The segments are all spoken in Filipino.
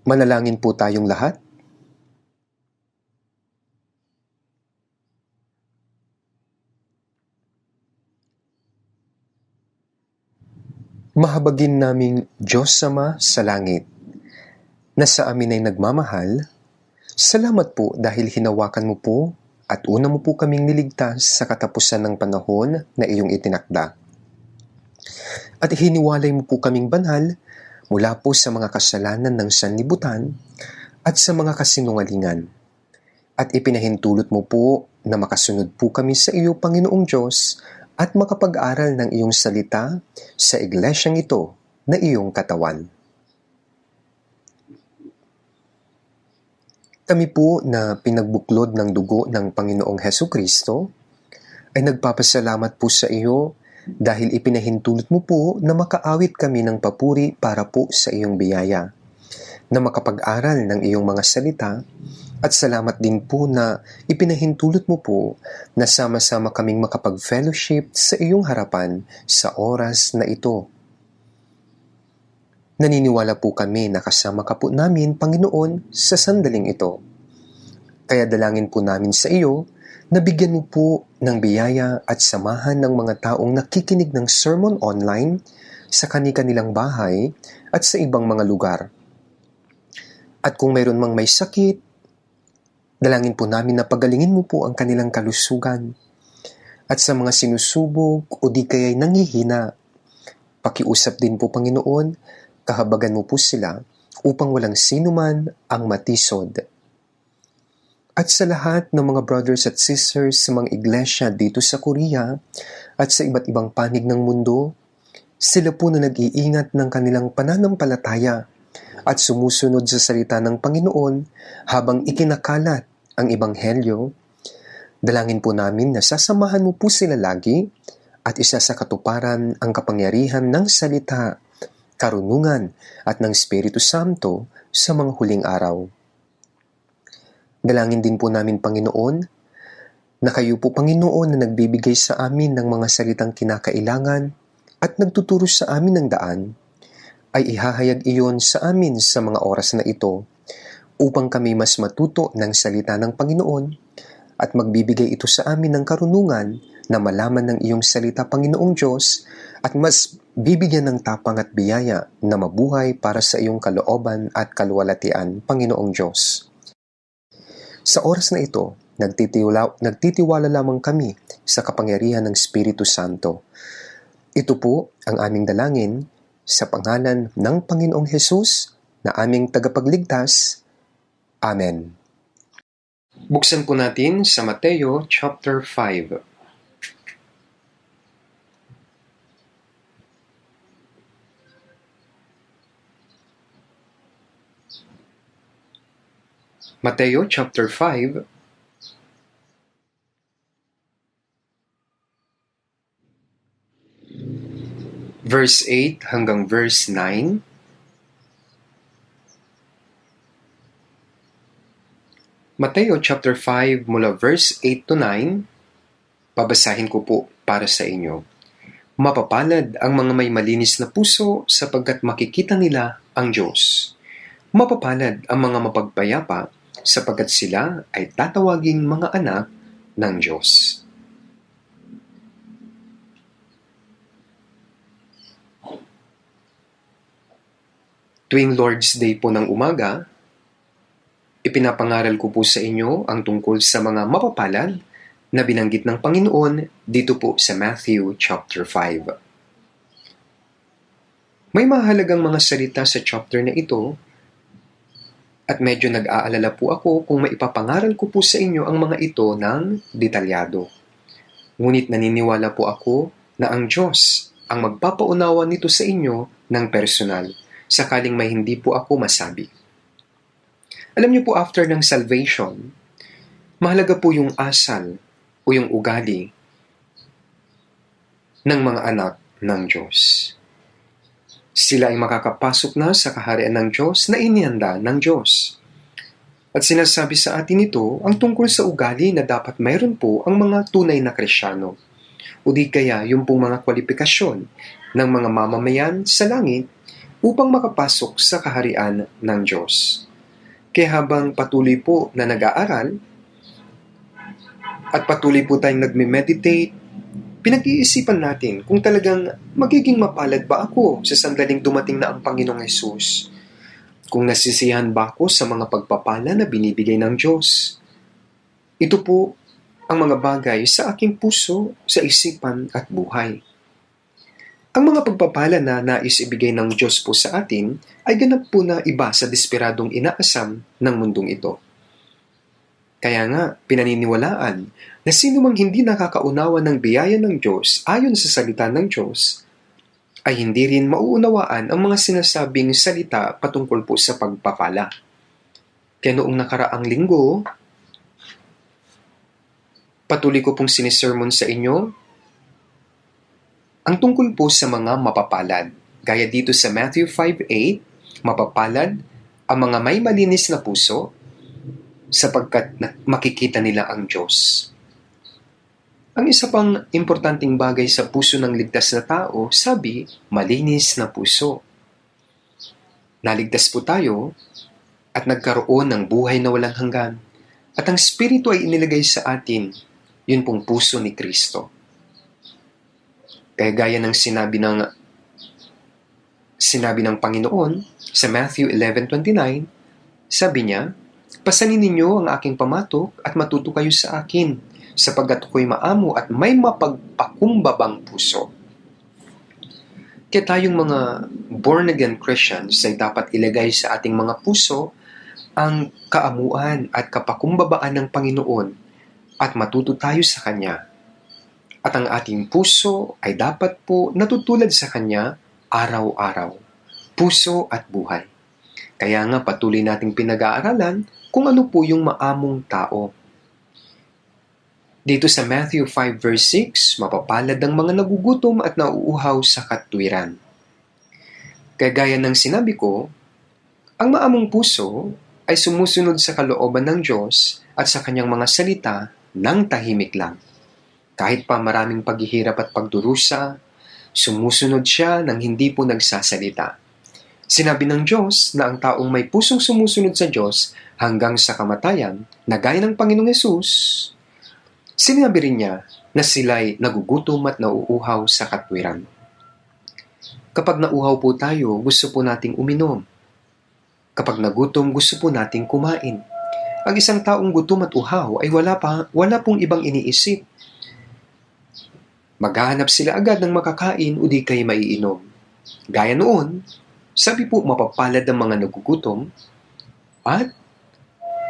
Manalangin po tayong lahat. Mahabagin naming Diyos Ama sa langit, na sa amin ay nagmamahal, salamat po dahil hinawakan mo po at una mo po kaming niligtas sa katapusan ng panahon na iyong itinakda. At hiniwalay mo po kaming banal mula po sa mga kasalanan ng sanlibutan at sa mga kasinungalingan. At ipinahintulot mo po na makasunod po kami sa iyo, Panginoong Diyos, at makapag-aral ng iyong salita sa iglesyang ito na iyong katawan. Kami po na pinagbuklod ng dugo ng Panginoong Hesukristo ay nagpapasalamat po sa iyo dahil ipinahintulot mo po na makaawit kami ng papuri para po sa iyong biyaya, na makapag-aral ng iyong mga salita, at salamat din po na ipinahintulot mo po na sama-sama kaming makapag-fellowship sa iyong harapan sa oras na ito. Naniniwala po kami na kasama ka po namin, Panginoon, sa sandaling ito. Kaya dalangin po namin sa iyo na bigyan mo po ng biyaya at samahan ng mga taong nakikinig ng sermon online sa kani-kanilang bahay at sa ibang mga lugar. At kung mayroon mang may sakit, dalangin po namin na pagalingin mo po ang kanilang kalusugan. At sa mga sinusubok o di kaya'y nanghihina, pakiusap din po, Panginoon, kahabagan mo po sila upang walang sinuman ang matisod. At sa lahat ng mga brothers at sisters sa mga iglesia dito sa Korea at sa iba't ibang panig ng mundo, sila po na nag-iingat ng kanilang pananampalataya at sumusunod sa salita ng Panginoon habang ikinakalat ang Ebanghelyo, dalangin po namin na sasamahan mo po sila lagi at isa sa katuparan ang kapangyarihan ng salita, karunungan at ng Espiritu Santo sa mga huling araw. Dalangin din po namin, Panginoon, na kayo po, Panginoon, na nagbibigay sa amin ng mga salitang kinakailangan at nagtuturo sa amin ng daan, ay ihahayag iyon sa amin sa mga oras na ito upang kami mas matuto ng salita ng Panginoon at magbibigay ito sa amin ng karunungan na malaman ng iyong salita, Panginoong Diyos, at mas bibigyan ng tapang at biyaya na mabuhay para sa iyong kalooban at kaluwalhatian, Panginoong Diyos. Sa oras na ito, nagtitiwala lamang kami sa kapangyarihan ng Espiritu Santo. Ito po ang aming dalangin sa pangalan ng Panginoong Hesus na aming tagapagligtas. Amen. Buksan po natin sa Mateo chapter 5. Mateo chapter 5, verse 8 hanggang verse 9. Mateo chapter 5 mula verse 8 to 9, babasahin ko po para sa inyo. Mapapalad ang mga may malinis na puso sapagkat makikita nila ang Diyos. Mapapalad ang mga mapagpayapa sapagkat sila ay tatawaging mga anak ng Diyos. Tuwing Lord's Day po ng umaga, ipinapangaral ko po sa inyo ang tungkol sa mga mapapalad na binanggit ng Panginoon dito po sa Matthew chapter 5. May mahalagang mga salita sa chapter na ito at medyo nag-aalala po ako kung maipapangaral ko po sa inyo ang mga ito ng detalyado. Ngunit naniniwala po ako na ang Diyos ang magpapaunawa nito sa inyo ng personal, sakaling may hindi po ako masabi. Alam niyo po, after ng salvation, mahalaga po yung asal o yung ugali ng mga anak ng Diyos. Sila ay makakapasok na sa kaharian ng Diyos na inihanda ng Diyos. At sinasabi sa atin ito ang tungkol sa ugali na dapat mayroon po ang mga tunay na Kristyano, o di kaya yung pong mga kwalifikasyon ng mga mamamayan sa langit upang makapasok sa kaharian ng Diyos. Kaya habang patuloy po na nag-aaral at patuloy po tayong nagme-meditate, pinag-iisipan natin kung talagang magiging mapalad ba ako sa sandaling dumating na ang Panginoong Hesus. Kung nasisiyahan ba ako sa mga pagpapala na binibigay ng Diyos. Ito po ang mga bagay sa aking puso, sa isipan at buhay. Ang mga pagpapala na nais ibigay ng Diyos po sa atin ay ganap po na iba sa desperadong inaasam ng mundong ito. Kaya nga, pinaniniwalaan na sino mang hindi nakakaunawa ng biyaya ng Diyos ayon sa salita ng Diyos, ay hindi rin mauunawaan ang mga sinasabing salita patungkol po sa pagpapala. Kaya noong nakaraang linggo, patuloy ko pong sinisermon sa inyo ang tungkol po sa mga mapapalad. Gaya dito sa Matthew 5:8, mapapalad ang mga may malinis na puso sapagkat makikita nila ang Diyos. Ang isa pang importanteng bagay sa puso ng ligtas na tao, sabi, malinis na puso. Naligtas po tayo at nagkaroon ng buhay na walang hanggan. At ang Espiritu ay inilagay sa atin, yun pong puso ni Kristo. Kaya gaya ng sinabi ng Panginoon sa Matthew 11:29, sabi niya, pasanin ninyo ang aking pamatok at matuto kayo sa akin, sapagkat ako'y maamo at may mapagpakumbabang puso. Kaya tayong mga born-again Christians ay dapat ilagay sa ating mga puso ang kaamuan at kapakumbabaan ng Panginoon at matuto tayo sa Kanya. At ang ating puso ay dapat po natutulad sa Kanya araw-araw, puso at buhay. Kaya nga patuloy nating pinag-aaralan kung ano po yung maamong tao. Dito sa Matthew 5 verse 6, mapapalad ang mga nagugutom at nauuhaw sa katwiran. Kaya gaya ng sinabi ko, ang maamong puso ay sumusunod sa kalooban ng Diyos at sa kanyang mga salita ng tahimik lang. Kahit pa maraming paghihirap at pagdurusa, sumusunod siya nang hindi po nagsasalita. Sinabi ng Diyos na ang taong may pusong sumusunod sa Diyos hanggang sa kamatayan, na gaya ng Panginoong Hesus, sinabi rin niya na sila'y nagugutom at nauuhaw sa katwiran. Kapag nauuhaw po tayo, gusto po nating uminom. Kapag nagutom, gusto po nating kumain. Ang isang taong gutom at uhaw ay wala pong ibang iniisip. Maghahanap sila agad ng makakain o di kay maiinom. Gaya noon, sabi po mapapalad ang mga nagugutom at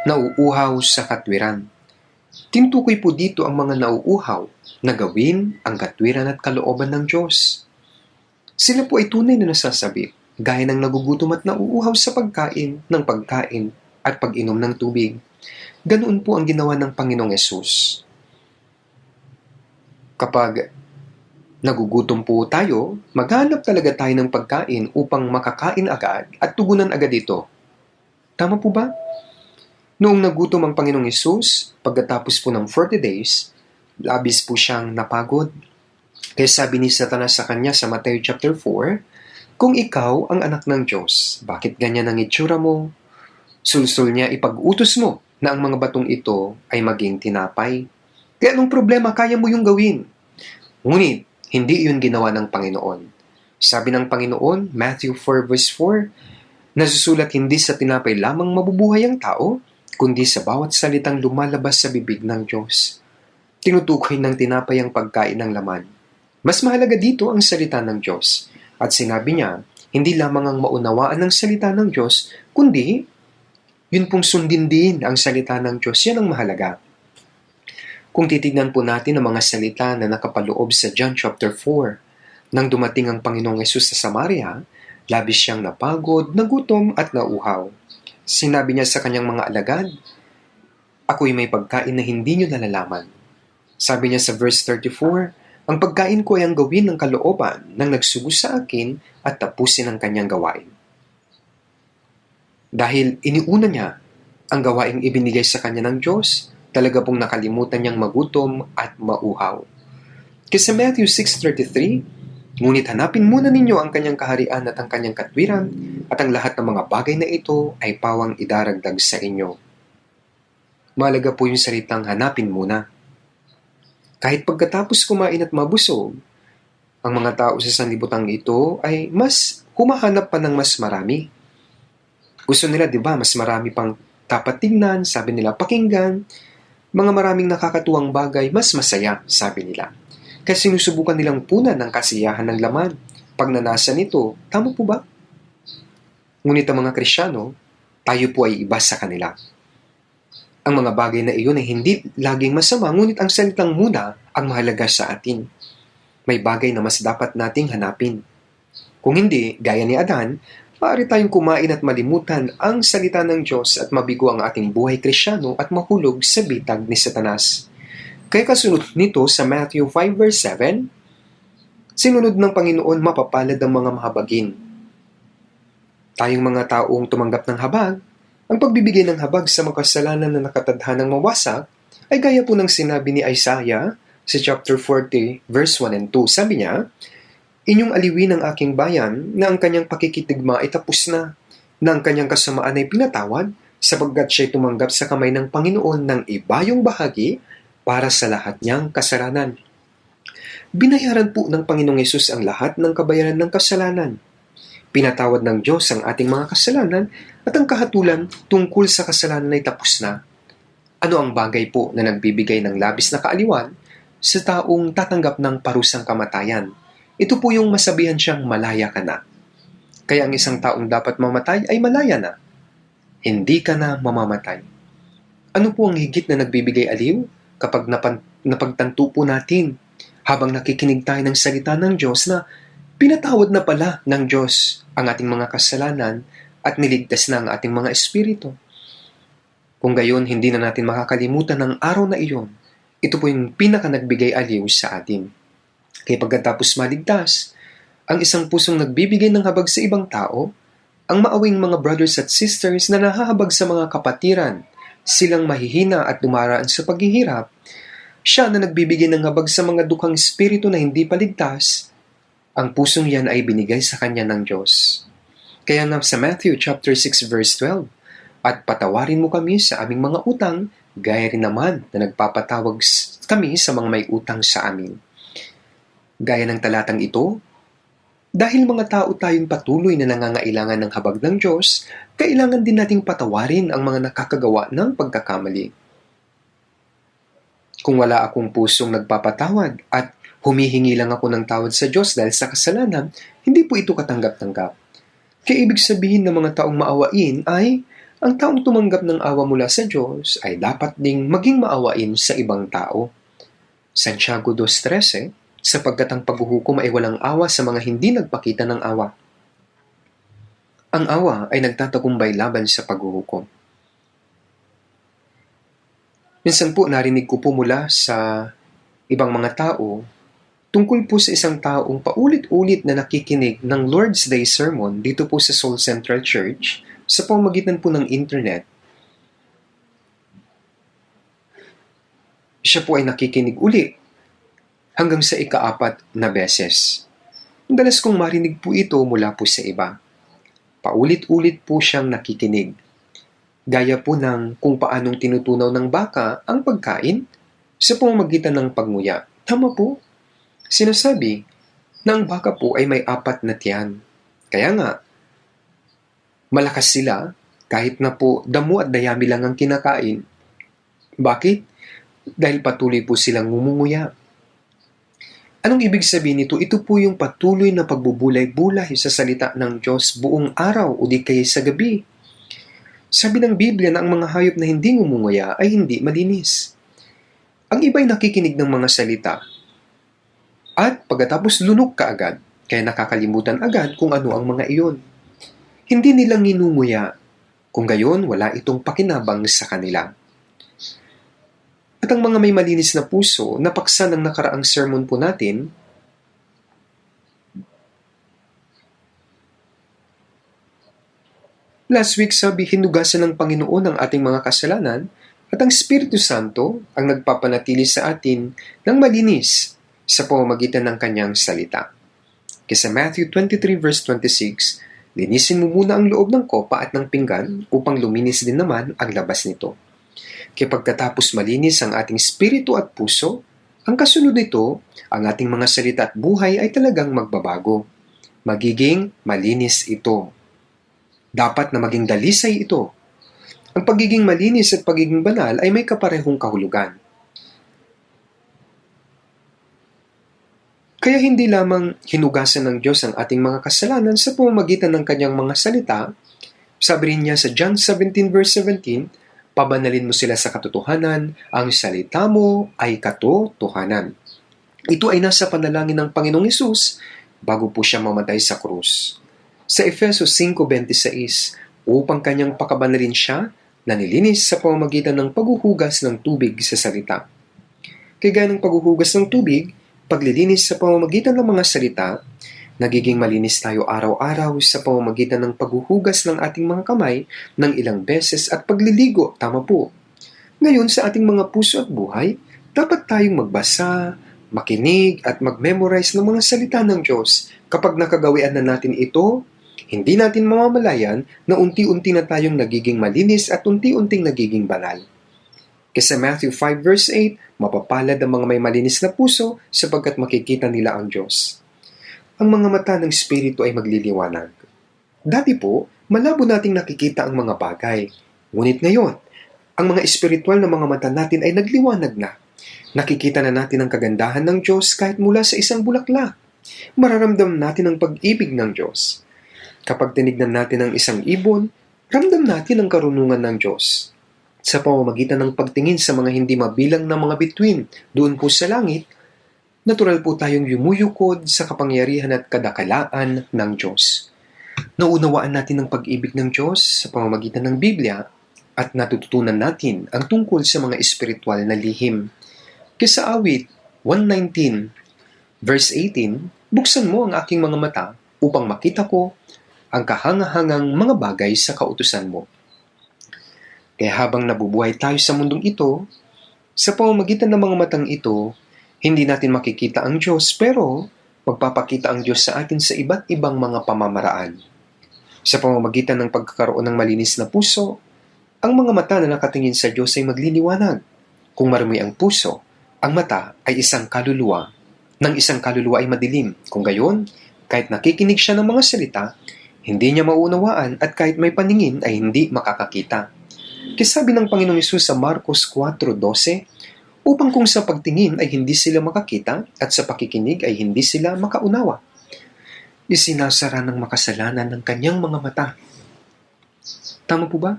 nauuhaw sa katwiran. Tinutukoy po dito ang mga nauuhaw na gawin ang katwiran at kalooban ng Diyos. Sila po ay tunay na nasasabi, gaya ng nagugutom at nauuhaw sa pagkain at pag-inom ng tubig. Ganoon po ang ginawa ng Panginoong Hesus. Kapag nagugutom po tayo, maghanap talaga tayo ng pagkain upang makakain agad at tugunan agad ito. Tama po ba? Noong nagutom ang Panginoong Hesus, pagkatapos po ng 40 days, labis po siyang napagod. Kaya sabi ni Satanas sa kanya sa Matthew chapter 4, kung ikaw ang anak ng Diyos, bakit ganyan ang itsura mo? Sulsul niya ipag-utos mo na ang mga batong ito ay maging tinapay. Kaya anong problema, kaya mo yung gawin. Ngunit, hindi yun ginawa ng Panginoon. Sabi ng Panginoon, Matthew 4 verse 4, nasusulat hindi sa tinapay lamang mabubuhay ang tao, kundi sa bawat salitang lumalabas sa bibig ng Diyos. Tinutukoy ng tinapay ang pagkain ng laman. Mas mahalaga dito ang salita ng Diyos. At sinabi niya, hindi lamang ang maunawaan ng salita ng Diyos, kundi yun pong sundin din ang salita ng Diyos. Yan ang mahalaga. Kung titignan po natin ang mga salita na nakapaloob sa John chapter 4, nang dumating ang Panginoong Hesus sa Samaria, labis siyang napagod, nagutom at nauuhaw. Sinabi niya sa kanyang mga alagad, ako'y may pagkain na hindi niyo nalalaman. Sabi niya sa verse 34, ang pagkain ko ay ang gawin ng kalooban ng nagsugo sa akin at tapusin ang kanyang gawain. Dahil iniuna niya ang gawaing ibinigay sa kanya ng Diyos, talaga pong nakalimutan niyang magutom at mauhaw. Kasi sa Matthew 6:33, Ngunit hanapin muna ninyo ang kanyang kaharian at ang kanyang katwiran, at ang lahat ng mga bagay na ito ay pawang idaragdag sa inyo. Mahalaga po yung salitang hanapin muna. Kahit pagkatapos kumain at mabusog, ang mga tao sa sanlibutan ito ay mas humahanap pa ng mas marami. Gusto nila, di ba, mas marami pang dapat tingnan, sabi nila, pakinggan, mga maraming nakakatuwang bagay, mas masaya, sabi nila. Kaya sinusubukan nilang punan ng kasiyahan ng laman. Pag nanasa nito, tama po ba? Ngunit ang mga Kristyano, tayo po ay iba sa kanila. Ang mga bagay na iyon ay hindi laging masama, ngunit ang salitang muna ang mahalaga sa atin. May bagay na mas dapat nating hanapin. Kung hindi, gaya ni Adan, maaari tayong kumain at malimutan ang salita ng Diyos at mabigo ang ating buhay Kristyano at mahulog sa bitag ni Satanas. Kaya kasunod nito sa Matthew 5 verse 7, sinunod ng Panginoon mapapalad ang mga mahabagin. Tayong mga taong tumanggap ng habag, ang pagbibigay ng habag sa makasalanan na nakatadhanang mawasak ay gaya po ng sinabi ni Isaiah sa chapter 40 verse 1 and 2. Sabi niya, inyong aliwin ang aking bayan na ang kanyang pakikitigma ay tapos na ang kanyang kasamaan ay pinatawad sapagkat siya'y tumanggap sa kamay ng Panginoon ng ibayong bahagi para sa lahat niyang kasalanan. Binayaran po ng Panginoong Yesus ang lahat ng kabayaran ng kasalanan. Pinatawad ng Diyos ang ating mga kasalanan at ang kahatulan tungkol sa kasalanan ay tapos na. Ano ang bagay po na nagbibigay ng labis na kaaliwan sa taong tatanggap ng parusang kamatayan? Ito po yung masabihan siyang malaya ka na. Kaya ang isang taong dapat mamatay ay malaya na. Hindi ka na mamamatay. Ano po ang higit na nagbibigay aliw? Kapag napagtanto po natin habang nakikinig tayo ng salita ng Diyos na pinatawad na pala ng Diyos ang ating mga kasalanan at niligtas na ang ating mga espiritu. Kung gayon, hindi na natin makakalimutan ang araw na iyon. Ito po yung pinaka nagbigay aliw sa atin. Kaya pagkatapos maligtas, ang isang pusong nagbibigay ng habag sa ibang tao, ang maawing mga brothers at sisters na nahahabag sa mga kapatiran, silang mahihina at dumaraan sa paghihirap, siya na nagbibigay ng habag sa mga dukhang espiritu na hindi paligtas, ang pusong yan ay binigay sa kanya ng Diyos. Kaya nga sa Matthew chapter 6 verse 12, at patawarin mo kami sa aming mga utang, gaya rin naman na nagpapatawag kami sa mga may utang sa amin. Gaya ng talatang ito, dahil mga tao tayong patuloy na nangangailangan ng habag ng Diyos, kailangan din nating patawarin ang mga nakakagawa ng pagkakamali. Kung wala akong pusong nagpapatawad at humihingi lang ako ng tawad sa Diyos dahil sa kasalanan, hindi po ito katanggap-tanggap. Kaya ibig sabihin ng mga taong maawain ay, ang taong tumanggap ng awa mula sa Diyos ay dapat ding maging maawain sa ibang tao. Santiago 2:13, sapagkat ang paghuhukom ay walang awa sa mga hindi nagpakita ng awa. Ang awa ay nagtatagumpay laban sa paghuhukom. Minsan po narinig ko po mula sa ibang mga tao tungkol po sa isang taong paulit-ulit na nakikinig ng Lord's Day Sermon dito po sa Seoul Central Church sa pamamagitan po ng internet. Siya po ay nakikinig uli hanggang sa ika-4 na beses. Madalas kong marinig po ito mula po sa iba. Paulit-ulit po siyang nakikinig. Gaya po ng kung paanong tinutunaw ng baka ang pagkain sa pamamagitan ng pagnguya. Tama po. Sinasabi na ang baka po ay may 4 na tiyan. Kaya nga, malakas sila kahit na po damo at dayami lang ang kinakain. Bakit? Dahil patuloy po silang ngumunguya. Anong ibig sabihin nito? Ito po yung patuloy na pagbubulay-bulay sa salita ng Diyos buong araw o di kaya sa gabi. Sabi ng Biblia na ang mga hayop na hindi ngumunguya ay hindi malinis. Ang iba'y nakikinig ng mga salita at pagkatapos lunok ka agad, kaya nakakalimutan agad kung ano ang mga iyon. Hindi nilang nginunguya, kung gayon wala itong pakinabang sa kanila. At ang mga may malinis na puso, napaksa ng nakaraang sermon po natin, last week sabi, hinugasan ng Panginoon ang ating mga kasalanan at ang Espiritu Santo ang nagpapanatili sa atin ng malinis sa pamamagitan ng kanyang salita. Kaya sa Matthew 23 verse 26, linisin mo muna ang loob ng kopa at ng pinggan upang luminis din naman ang labas nito. Kaya pagkatapos malinis ang ating spirito at puso, ang kasunod nito, ang ating mga salita at buhay ay talagang magbabago. Magiging malinis ito. Dapat na maging dalisay ito. Ang pagiging malinis at pagiging banal ay may kaparehong kahulugan. Kaya hindi lamang hinugasan ng Diyos ang ating mga kasalanan sa pamamagitan ng kanyang mga salita. Sabi rin niya sa John 17 verse 17, pabanalin mo sila sa katotohanan, ang salita mo ay katotohanan. Ito ay nasa panalangin ng Panginoong Hesus bago po siya mamatay sa krus. Sa Efesos 5:26, upang kanyang pakabanalin siya, na nilinis sa pamamagitan ng paghuhugas ng tubig sa salita. Kaya ng paghuhugas ng tubig, paglilinis sa pamamagitan ng mga salita, nagiging malinis tayo araw-araw sa pamamagitan ng paghuhugas ng ating mga kamay ng ilang beses at pagliligo, tama po. Ngayon sa ating mga puso at buhay, dapat tayong magbasa, makinig at mag-memorize ng mga salita ng Diyos. Kapag nakagawian na natin ito, hindi natin mamamalayan na unti-unti na tayong nagiging malinis at unti-unting nagiging banal. Kasi Matthew 5 verse 8, mapapalad ang mga may malinis na puso sapagkat makikita nila ang Diyos. Ang mga mata ng Espiritu ay magliliwanag. Dati po, malabo nating nakikita ang mga bagay. Ngunit ngayon, ang mga espiritual na mga mata natin ay nagliwanag na. Nakikita na natin ang kagandahan ng Diyos kahit mula sa isang bulaklak. Mararamdam natin ang pag-ibig ng Diyos. Kapag tinignan natin ang isang ibon, ramdam natin ang karunungan ng Diyos. Sa pamamagitan ng pagtingin sa mga hindi mabilang na mga bituin doon po sa langit, natural po tayong yumuyukod sa kapangyarihan at kadakalaan ng Diyos. Naunawaan natin ang pag-ibig ng Diyos sa pamamagitan ng Biblia at natututunan natin ang tungkol sa mga espiritual na lihim. Kaya sa awit 119 verse 18, buksan mo ang aking mga mata upang makita ko ang kahangahangang mga bagay sa kautusan mo. Kaya habang nabubuhay tayo sa mundong ito, sa pamamagitan ng mga matang ito, hindi natin makikita ang Diyos pero magpapakita ang Diyos sa atin sa iba't ibang mga pamamaraan. Sa pamamagitan ng pagkakaroon ng malinis na puso, ang mga mata na nakatingin sa Diyos ay magliliwanag. Kung marumi ang puso, ang mata ay isang kaluluwa. Nang isang kaluluwa ay madilim. Kung gayon, kahit nakikinig siya ng mga salita, hindi niya maunawaan at kahit may paningin ay hindi makakakita. Kaya sabi ng Panginoong Hesus sa Marcos 4:12, upang kung sa pagtingin ay hindi sila makakita at sa pakikinig ay hindi sila makaunawa. Isinasara ng makasalanan ng kanyang mga mata. Tama po ba?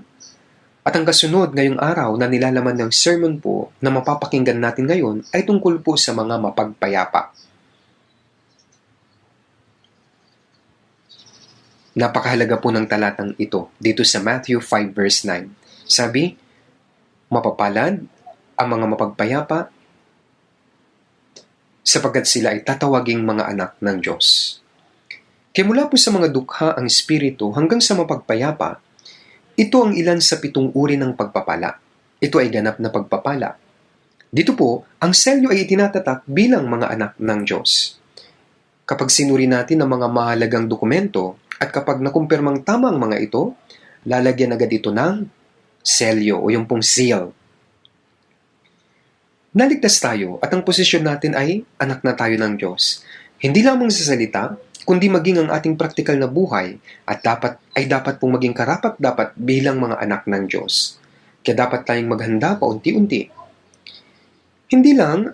At ang kasunod ngayong araw na nilalaman ng sermon po na mapapakinggan natin ngayon ay tungkol po sa mga mapagpayapa. Napakahalaga po ng talatang ito dito sa Matthew 5 verse 9. Sabi, mapapalad ang mga mapagpayapa sapagkat sila ay tatawaging mga anak ng Diyos. Kaya mula po sa mga dukha ang Espiritu hanggang sa mapagpayapa, ito ang ilan sa 7 uri ng pagpapala. Ito ay ganap na pagpapala. Dito po, ang selyo ay itinatatak bilang mga anak ng Diyos. Kapag sinuri natin ang mga mahalagang dokumento at kapag nakumpirmang tama ang mga ito, lalagyan agad ito ng selyo o yung pong seal. Naligtas tayo at ang posisyon natin ay anak na tayo ng Diyos. Hindi lamang sa salita, kundi maging ang ating praktikal na buhay at dapat pong maging karapat-dapat bilang mga anak ng Diyos. Kaya dapat tayong maghanda paunti-unti. Hindi lang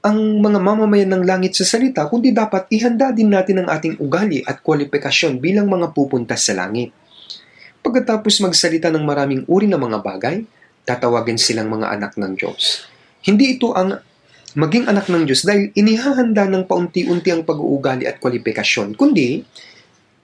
ang mga mamamayan ng langit sa salita, kundi dapat ihanda din natin ang ating ugali at kwalifikasyon bilang mga pupunta sa langit. Pagkatapos magsalita ng maraming uri ng mga bagay, tatawagin silang mga anak ng Diyos. Hindi ito ang maging anak ng Diyos dahil inihahanda ng paunti-unti ang pag-uugali at kwalifikasyon, kundi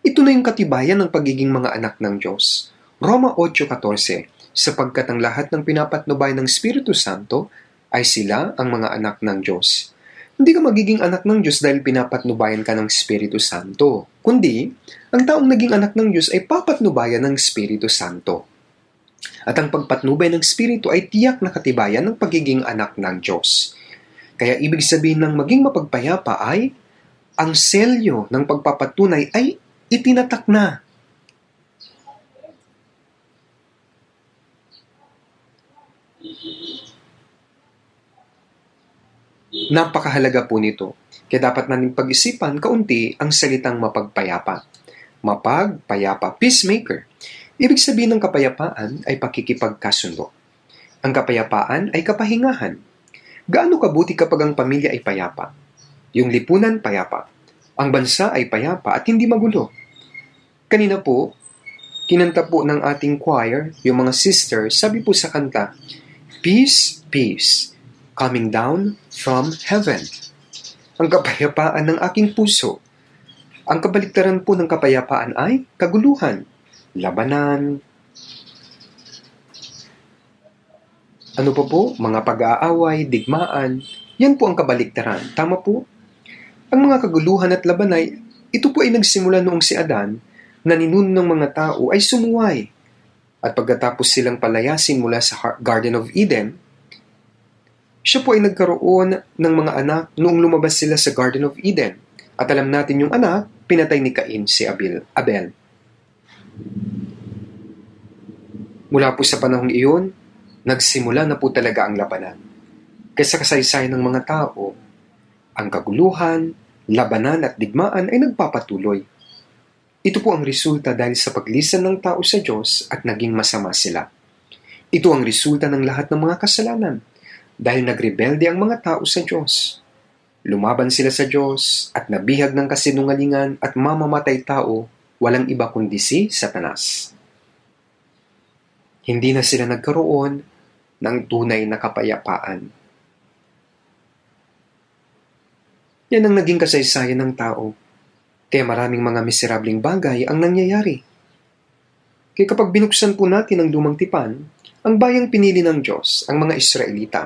ito na yung katibayan ng pagiging mga anak ng Diyos. Roma 8:14, sapagkat ang lahat ng pinapatnubay ng Espiritu Santo ay sila ang mga anak ng Diyos. Hindi ka magiging anak ng Diyos dahil pinapatnubayan ka ng Espiritu Santo, kundi ang taong naging anak ng Diyos ay papatnubayan ng Espiritu Santo. At ang pagpatnubay ng Espiritu ay tiyak na katibayan ng pagiging anak ng Diyos. Kaya ibig sabihin ng maging mapagpayapa ay ang selyo ng pagpapatunay ay itinatak na. Napakahalaga po nito, kaya dapat nating pag-isipan kaunti ang salitang mapagpayapa. Mapagpayapa, peacemaker. Ibig sabihin ng kapayapaan ay pakikipagkasundo. Ang kapayapaan ay kapahingahan. Gaano kabuti kapag ang pamilya ay payapa? Yung lipunan payapa. Ang bansa ay payapa at hindi magulo. Kanina po, kinanta po ng ating choir, yung mga sisters, sabi po sa kanta, "Peace, peace, coming down from heaven." Ang kapayapaan ng aking puso. Ang kabaliktaran po ng kapayapaan ay kaguluhan, labanan, ano pa po, mga pag-aaway, digmaan, yan po ang kabaliktaran. Tama po? Ang mga kaguluhan at labanay, ito po ay nagsimula noong si Adan, na ninuno ng mga tao ay sumuway. At pagkatapos silang palayasin mula sa Garden of Eden, siya po ay nagkaroon ng mga anak noong lumabas sila sa Garden of Eden. At alam natin yung anak, pinatay ni Cain si Abel. Mula po sa panahong iyon, nagsimula na po talaga ang labanan. Kaya sa kasaysayan ng mga tao, ang kaguluhan, labanan at digmaan ay nagpapatuloy. Ito po ang resulta dahil sa paglisan ng tao sa Diyos at naging masama sila. Ito ang resulta ng lahat ng mga kasalanan dahil nagrebelde ang mga tao sa Diyos. Lumaban sila sa Diyos at nabihag ng kasinungalingan at mamamatay tao, walang iba kundi si Satanas. Hindi na sila nagkaroon ng tunay na kapayapaan. Yan ang naging kasaysayan ng tao. Kaya maraming mga miserabling bagay ang nangyayari. Kaya kapag binuksan po natin ang lumang tipan, ang bayang pinili ng Diyos, ang mga Israelita,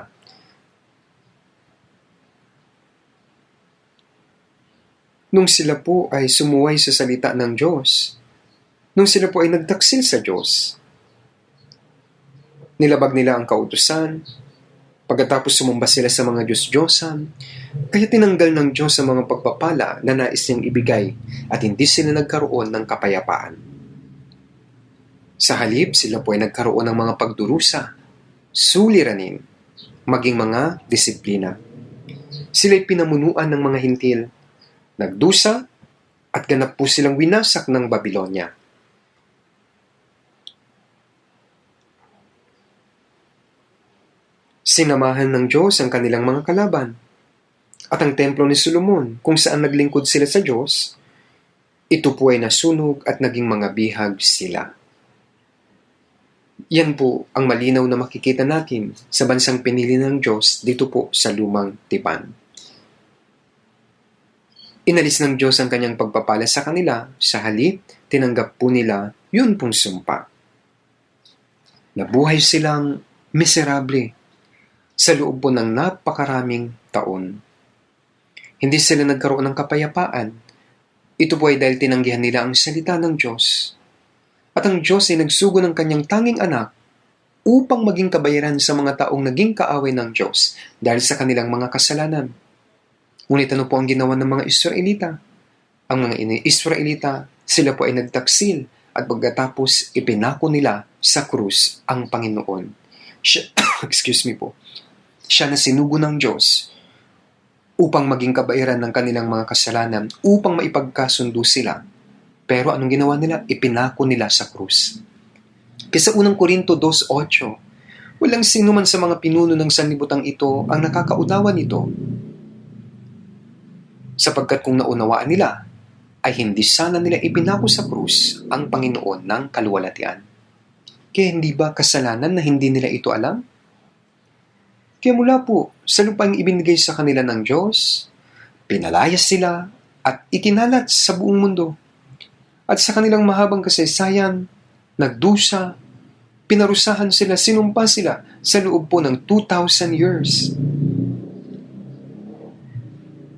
nung sila po ay sumuway sa salita ng Diyos, nung sila po ay nagtaksil sa Diyos, nilabag nila ang kautusan, pagkatapos sumamba sila sa mga Diyos-Diyosan, kaya tinanggal ng Diyos ang mga pagpapala na nais niyang ibigay at hindi sila nagkaroon ng kapayapaan. Sa halip, sila po ay nagkaroon ng mga pagdurusa, suliranin, maging mga disiplina. Sila'y pinamunuan ng mga hintil, nagdusa at ganap po silang winasak ng Babylonia. Sinamahan ng Diyos ang kanilang mga kalaban. At ang templo ni Solomon, kung saan naglingkod sila sa Diyos, ito po ay nasunog at naging mga bihag sila. Yan po ang malinaw na makikita natin sa bansang pinili ng Diyos dito po sa lumang tipan. Inalis ng Diyos ang kanyang pagpapala sa kanila, sa halip, tinanggap po nila yun pong sumpa. Nabuhay silang miserable sa loob po ng napakaraming taon. Hindi sila nagkaroon ng kapayapaan. Ito po ay dahil tinanggihan nila ang salita ng Diyos. At ang Diyos ay nagsugo ng kanyang tanging anak upang maging kabayaran sa mga taong naging kaaway ng Diyos dahil sa kanilang mga kasalanan. Ngunit ano po ang ginawa ng mga Israelita? Ang mga Israelita, sila po ay nagtaksil at pagkatapos ipinako nila sa krus ang Panginoon. Siya na sinugo ng Diyos upang maging kabayaran ng kanilang mga kasalanan, upang maipagkasundo sila. Pero anong ginawa nila? Ipinako nila sa krus. Kaya sa unang Korinto 2:8, walang sino man sa mga pinuno ng sanlibutan ito ang nakakaunawa nito. Sapagkat kung naunawaan nila, ay hindi sana nila ipinako sa krus ang Panginoon ng kaluwalhatian. Kaya hindi ba kasalanan na hindi nila ito alam? Kaya mula po sa lupang ibinigay sa kanila ng Diyos, pinalayas sila at ikinalat sa buong mundo. At sa kanilang mahabang kasaysayan, nagdusa, pinarusahan sila, sinumpa sila sa loob po ng 2,000 years.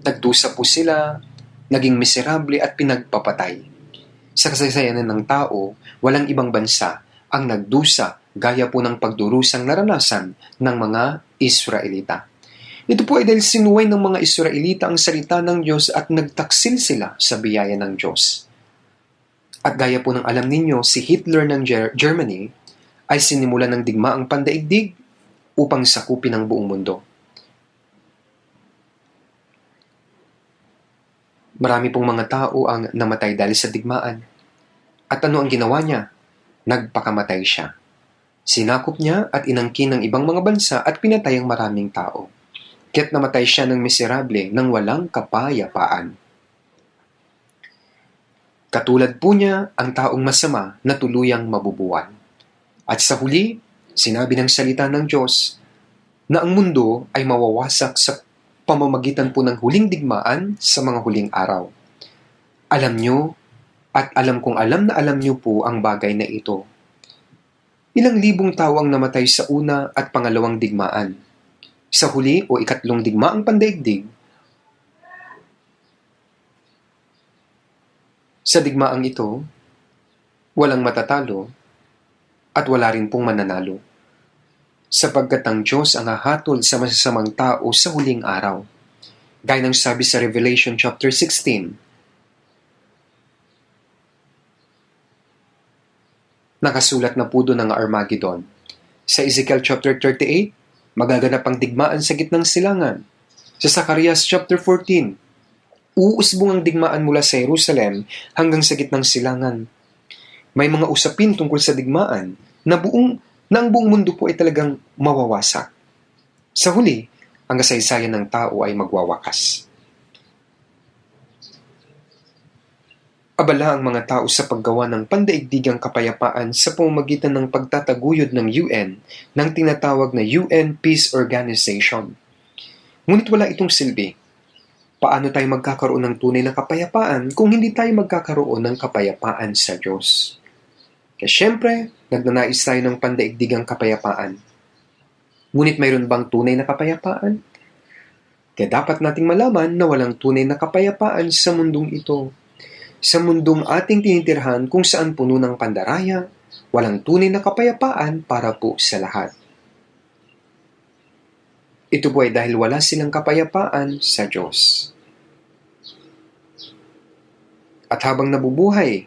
Nagdusa po sila, naging miserable at pinagpapatay. Sa kasaysayan ng tao, walang ibang bansa ang nagdusa gaya po ng pagdurusang naranasan ng mga Israelita. Ito po ay dahil sinuway ng mga Israelita ang salita ng Diyos at nagtaksil sila sa biyaya ng Diyos. At gaya po ng alam ninyo, si Hitler ng Germany ay sinimulan ng digmaang pandaigdig upang sakupin ang buong mundo. Marami pong mga tao ang namatay dahil sa digmaan. At ano ang ginawa niya? Nagpakamatay siya. Sinakop niya at inangkin ng ibang mga bansa at pinatay ang maraming tao. Kaya't namatay siya ng miserable nang walang kapayapaan. Katulad po niya ang taong masama na tuluyang mabubuwan. At sa huli, sinabi ng salita ng Diyos na ang mundo ay mawawasak sa pamamagitan po ng huling digmaan sa mga huling araw. Alam nyo, at alam kong alam na alam nyo po ang bagay na ito. Ilang libong tao ang namatay sa una at pangalawang digmaan. Sa huli o ikatlong digmaang pandaigdig, sa digmaang ito, walang matatalo at wala rin pong mananalo. Sapagkat ang Diyos ang hahatol sa masasamang tao sa huling araw. Gaya ng sabi sa Revelation chapter 16, nakasulat na po doon ang Armageddon. Sa Ezekiel chapter 38, magaganap ang digmaan sa gitnang silangan. Sa Zacarias chapter 14, uusbong ang digmaan mula sa Jerusalem hanggang sa gitnang silangan. May mga usapin tungkol sa digmaan na ang buong mundo po ay talagang mawawasak. Sa huli, ang kasaysayan ng tao ay magwawakas. Abala ang mga tao sa paggawa ng pandaigdigang kapayapaan sa pamamagitan ng pagtataguyod ng UN ng tinatawag na UN Peace Organization. Ngunit wala itong silbi. Paano tayo magkakaroon ng tunay na kapayapaan kung hindi tayo magkakaroon ng kapayapaan sa Diyos? Kaya syempre, nagnanais tayo ng pandaigdigang kapayapaan. Ngunit mayroon bang tunay na kapayapaan? Kaya dapat nating malaman na walang tunay na kapayapaan sa mundong ito. Sa mundong ating tinitirhan kung saan puno ng pandaraya, walang tunay na kapayapaan para po sa lahat. Ito po ay dahil wala silang kapayapaan sa Diyos. At habang nabubuhay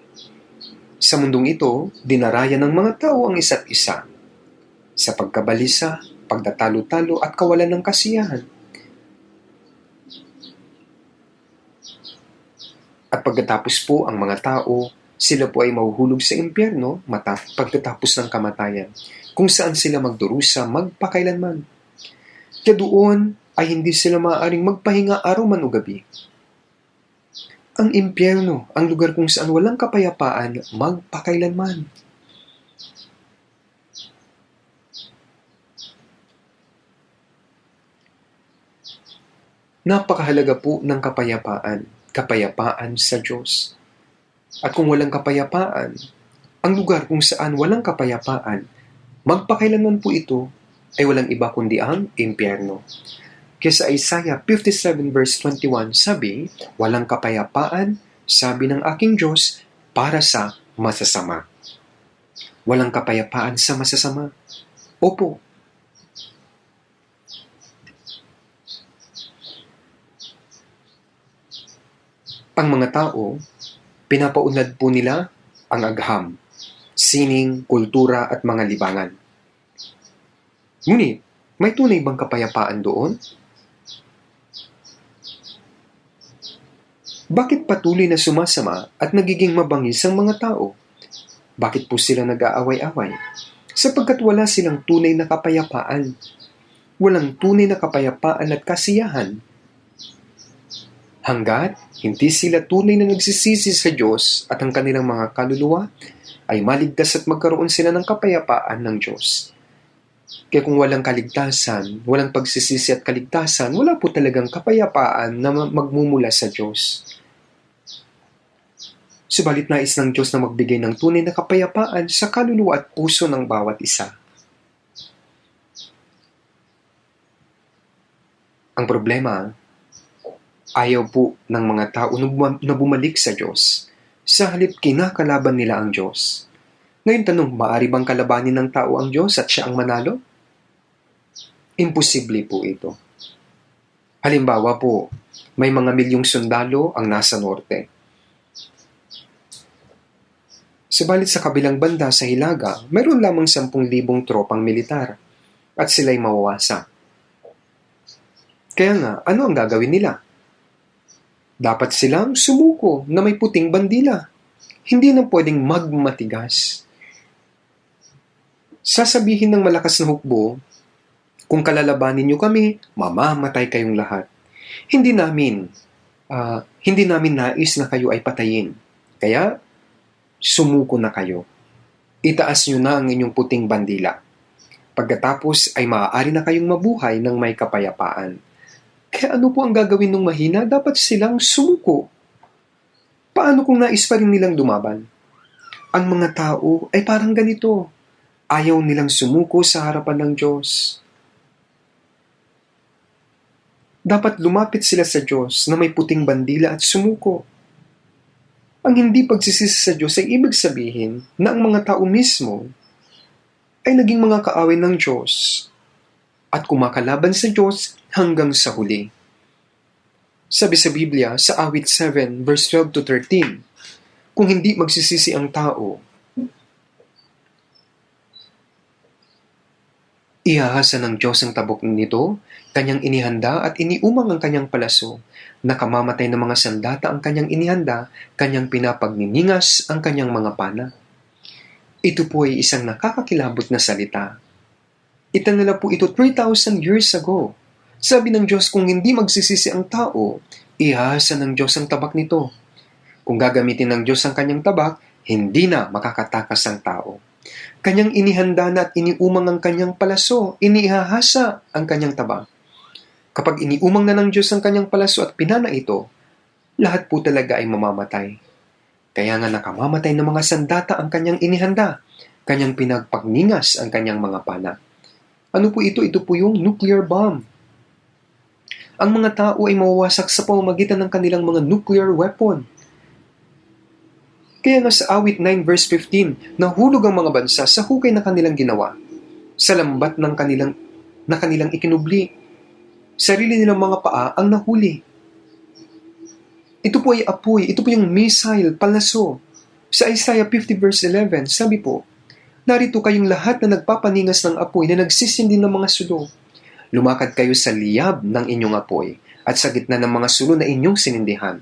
sa mundong ito, dinaraya ng mga tao ang isa't isa sa pagkabalisa, pagtatalo-talo at kawalan ng kasiyahan. At pagkatapos po ang mga tao, sila po ay mahuhulog sa impyerno pagkatapos ng kamatayan, kung saan sila magdurusa magpakailanman. Kaya doon ay hindi sila maaaring magpahinga araw man o gabi. Ang impyerno, ang lugar kung saan walang kapayapaan magpakailanman. Napakahalaga po ng kapayapaan sa Diyos. At kung walang kapayapaan, ang lugar kung saan walang kapayapaan, magpakailanman po ito ay walang iba kundi ang impyerno. Kaya sa Isaiah 57 verse 21 sabi, walang kapayapaan, sabi ng aking Diyos, para sa masasama. Walang kapayapaan sa masasama. Opo. Ang mga tao, pinapaunlad po nila ang agham, sining, kultura at mga libangan. Ngunit, may tunay bang kapayapaan doon? Bakit patuloy na sumasama at nagiging mabangis ang mga tao? Bakit po sila nag-aaway-away? Sapagkat wala silang tunay na kapayapaan. Walang tunay na kapayapaan at kasiyahan. Hanggat hindi sila tunay na nagsisisi sa Diyos at ang kanilang mga kaluluwa, ay maligtas at magkaroon sila ng kapayapaan ng Diyos. Kaya kung walang kaligtasan, walang pagsisisi at kaligtasan, wala po talagang kapayapaan na magmumula sa Diyos. Subalit nais ng Diyos na magbigay ng tunay na kapayapaan sa kaluluwa at puso ng bawat isa. Ang problema, ayaw po ng mga tao na bumalik sa Diyos. Sa halip kinakalaban nila ang Diyos. Ngayon tanong, maaari bang kalabanin ng tao ang Diyos at siya ang manalo? Imposible po ito. Halimbawa po, may mga milyong sundalo ang nasa norte. Subalit sa kabilang banda sa Hilaga, mayroon lamang 10,000 tropang militar at sila'y mawawasak. Kaya nga, ano ang gagawin nila? Dapat silang sumuko na may puting bandila. Hindi na pwedeng magmatigas. Sasabihin ng malakas na hukbo, kung kalalabanin niyo kami, mamamatay kayong lahat. Hindi namin nais na kayo ay patayin. Kaya, sumuko na kayo. Itaas niyo na ang inyong puting bandila. Pagkatapos ay maaari na kayong mabuhay ng may kapayapaan. Kaya ano po ang gagawin ng mahina? Dapat silang sumuko. Paano kung nais pa rin nilang dumaban? Ang mga tao ay parang ganito. Ayaw nilang sumuko sa harapan ng Diyos. Dapat lumapit sila sa Diyos na may puting bandila at sumuko. Ang hindi pagsisisi sa Diyos ay ibig sabihin na ang mga tao mismo ay naging mga kaaway ng Diyos at kumakalaban sa Diyos hanggang sa huli. Sabi sa Biblia, sa Awit 7, verse 12 to 13, kung hindi magsisisi ang tao, ihahasa ng Diyos ang tabok nito, kanyang inihanda at iniumang ang kanyang palaso. Nakamamatay ng mga sandata ang kanyang inihanda, kanyang pinapagniningas ang kanyang mga pana. Ito po ay isang nakakakilabot na salita. Itinala po ito 3,000 years ago. Sabi ng Diyos, kung hindi magsisisi ang tao, ihahasa ng Diyos ang tabak nito. Kung gagamitin ng Diyos ang kanyang tabak, hindi na makakatakas ang tao. Kanyang inihanda na at iniumang ang kanyang palaso, inihahasa ang kanyang tabak. Kapag iniumang na ng Diyos ang kanyang palaso at pinana ito, lahat po talaga ay mamamatay. Kaya nga nakamamatay ng mga sandata ang kanyang inihanda, kanyang pinagpagningas ang kanyang mga pana. Ano po ito? Ito po yung nuclear bomb. Ang mga tao ay mawawasak sa pamamagitan ng kanilang mga nuclear weapon. Kaya nga sa Awit 9 verse 15, nahulog ang mga bansa sa hukay na kanilang ginawa, sa lambat na kanilang ikinubli. Sarili nilang mga paa ang nahuli. Ito po ay apoy, ito po yung missile, palaso. Sa Isaiah 50 verse 11, sabi po, narito kayong lahat na nagpapaningas ng apoy na nagsisindi ng mga sulo. Lumakad kayo sa liyab ng inyong apoy at sa gitna ng mga sulo na inyong sinindihan.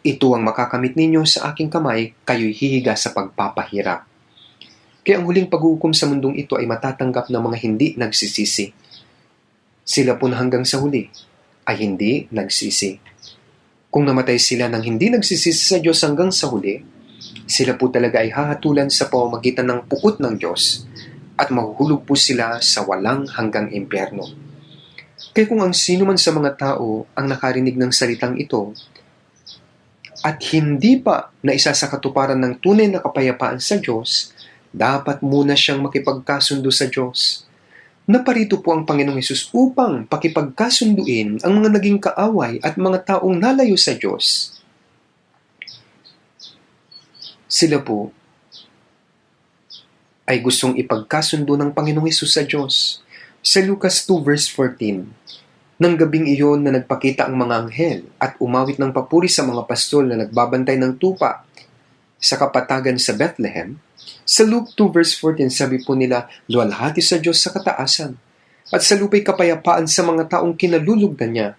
Ito ang makakamit ninyo sa aking kamay, kayo'y hihiga sa pagpapahirap. Kaya ang huling paghuhukom sa mundong ito ay matatanggap ng mga hindi nagsisisi. Sila po na hanggang sa huli ay hindi nagsisi. Kung namatay sila ng hindi nagsisisi sa Diyos hanggang sa huli, sila po talaga ay hahatulan sa pamamagitan ng pukot ng Diyos at mahuhulog po sila sa walang hanggang impyerno. Kaya kung ang sino man sa mga tao ang nakarinig ng salitang ito at hindi pa na isa sa katuparan ng tunay na kapayapaan sa Diyos, dapat muna siyang makipagkasundo sa Diyos. Naparito po ang Panginoong Hesus upang pakipagkasunduin ang mga naging kaaway at mga taong nalayo sa Diyos. Sila po ay gustong ipagkasundo ng Panginoong Hesus sa Diyos. Sa Lucas 2 verse 14, nang gabing iyon na nagpakita ang mga anghel at umawit ng papuri sa mga pastol na nagbabantay ng tupa sa kapatagan sa Bethlehem, sa Luke 2 verse 14 sabi po nila, luwalhati sa Diyos sa kataasan at sa lupa'y kapayapaan sa mga taong kinalulugdan niya.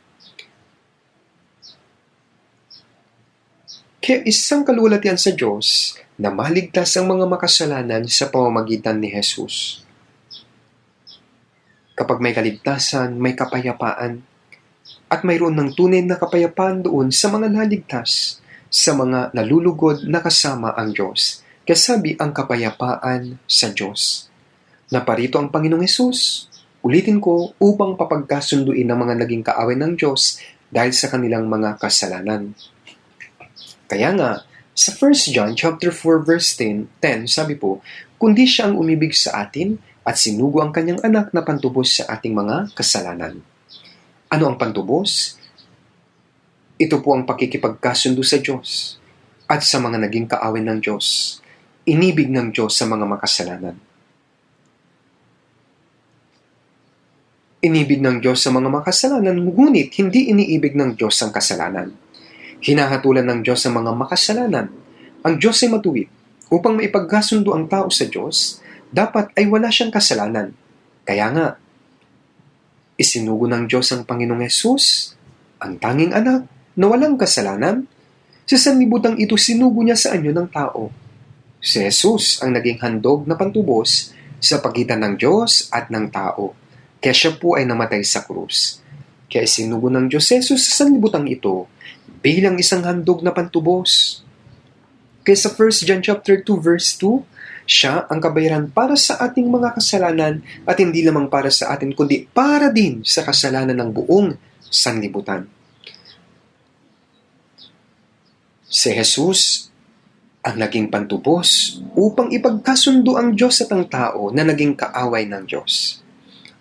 Kaya isang kaluwalhatian sa Diyos na maligtas ang mga makasalanan sa pamamagitan ni Jesus. Kapag may kaligtasan, may kapayapaan, at mayroon ng tunay na kapayapaan doon sa mga naligtas, sa mga nalulugod na kasama ang Diyos. Kasabi ang kapayapaan sa Diyos. Naparito ang Panginoong Hesus, ulitin ko, upang papagkasunduin ng mga naging kaaway ng Diyos dahil sa kanilang mga kasalanan. Kaya nga, sa 1 John chapter 4 verse 10 sabi po, kundi siya ang umibig sa atin at sinugo ang kanyang anak na pantubos sa ating mga kasalanan. Ano ang pantubos? Ito po ang pakikipagkasundo sa Diyos at sa mga naging kaaway ng Diyos. Inibig ng Diyos sa mga makasalanan. Inibig ng Diyos sa mga makasalanan, ngunit hindi iniibig ng Diyos ang kasalanan. Hinahatulan ng Diyos sa mga makasalanan. Ang Diyos ay matuwid. Upang maipagkasundo ang tao sa Diyos, dapat ay wala siyang kasalanan. Kaya nga, isinugo ng Diyos ang Panginoong Hesus, ang tanging anak, na walang kasalanan. Sa sanlibutang ito sinugo niya sa anyo ng tao. Si Jesus ang naging handog na pantubos sa pagitan ng Diyos at ng tao. Kaya siya po ay namatay sa krus. Kaya isinugo ng Diyos si Jesus sa sanlibutang ito bilang isang handog na pantubos. Kaya sa 1 John chapter 2 verse 2, siya ang kabayaran para sa ating mga kasalanan at hindi lamang para sa atin kundi para din sa kasalanan ng buong sanlibutan. Si Jesus ang naging pantubos upang ipagkasundo ang Diyos at ang tao na naging kaaway ng Diyos.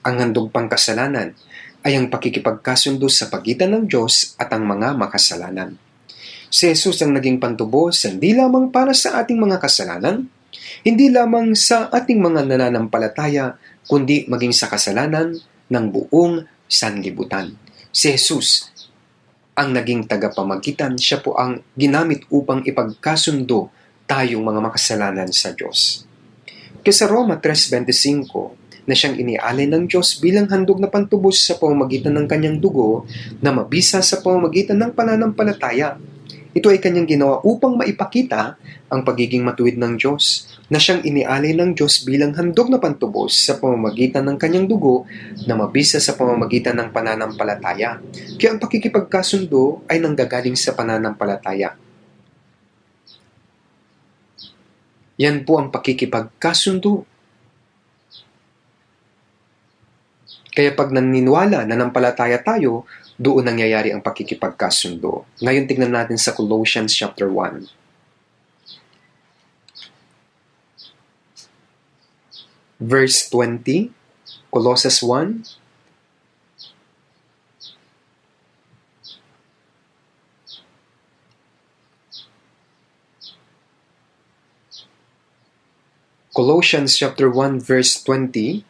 Ang handog pang kasalanan ay ang pakikipagkasundo sa pagitan ng Diyos at ang mga makasalanan. Si Jesus ang naging pantubos hindi lamang para sa ating mga kasalanan, hindi lamang sa ating mga nananampalataya, kundi maging sa kasalanan ng buong sanlibutan. Si Jesus ang naging tagapamagitan, siya po ang ginamit upang ipagkasundo tayong mga makasalanan sa Diyos. Kaya sa Roma 3:25, na siyang inialay ng Diyos bilang handog na pantubos sa pamamagitan ng kanyang dugo na mabisa sa pamamagitan ng pananampalataya. Ito ay kanyang ginawa upang maipakita ang pagiging matuwid ng Diyos, na siyang inialay ng Diyos bilang handog na pantubos sa pamamagitan ng kanyang dugo na mabisa sa pamamagitan ng pananampalataya. Kaya ang pakikipagkasundo ay nanggagaling sa pananampalataya. Yan po ang pakikipagkasundo. Kaya pag naniniwala, nanampalataya tayo, doon nangyayari ang pakikipagkasundo. Ngayon tingnan natin sa Colossians chapter 1. Verse 20, Colossus 1. Colossians chapter 1 verse 20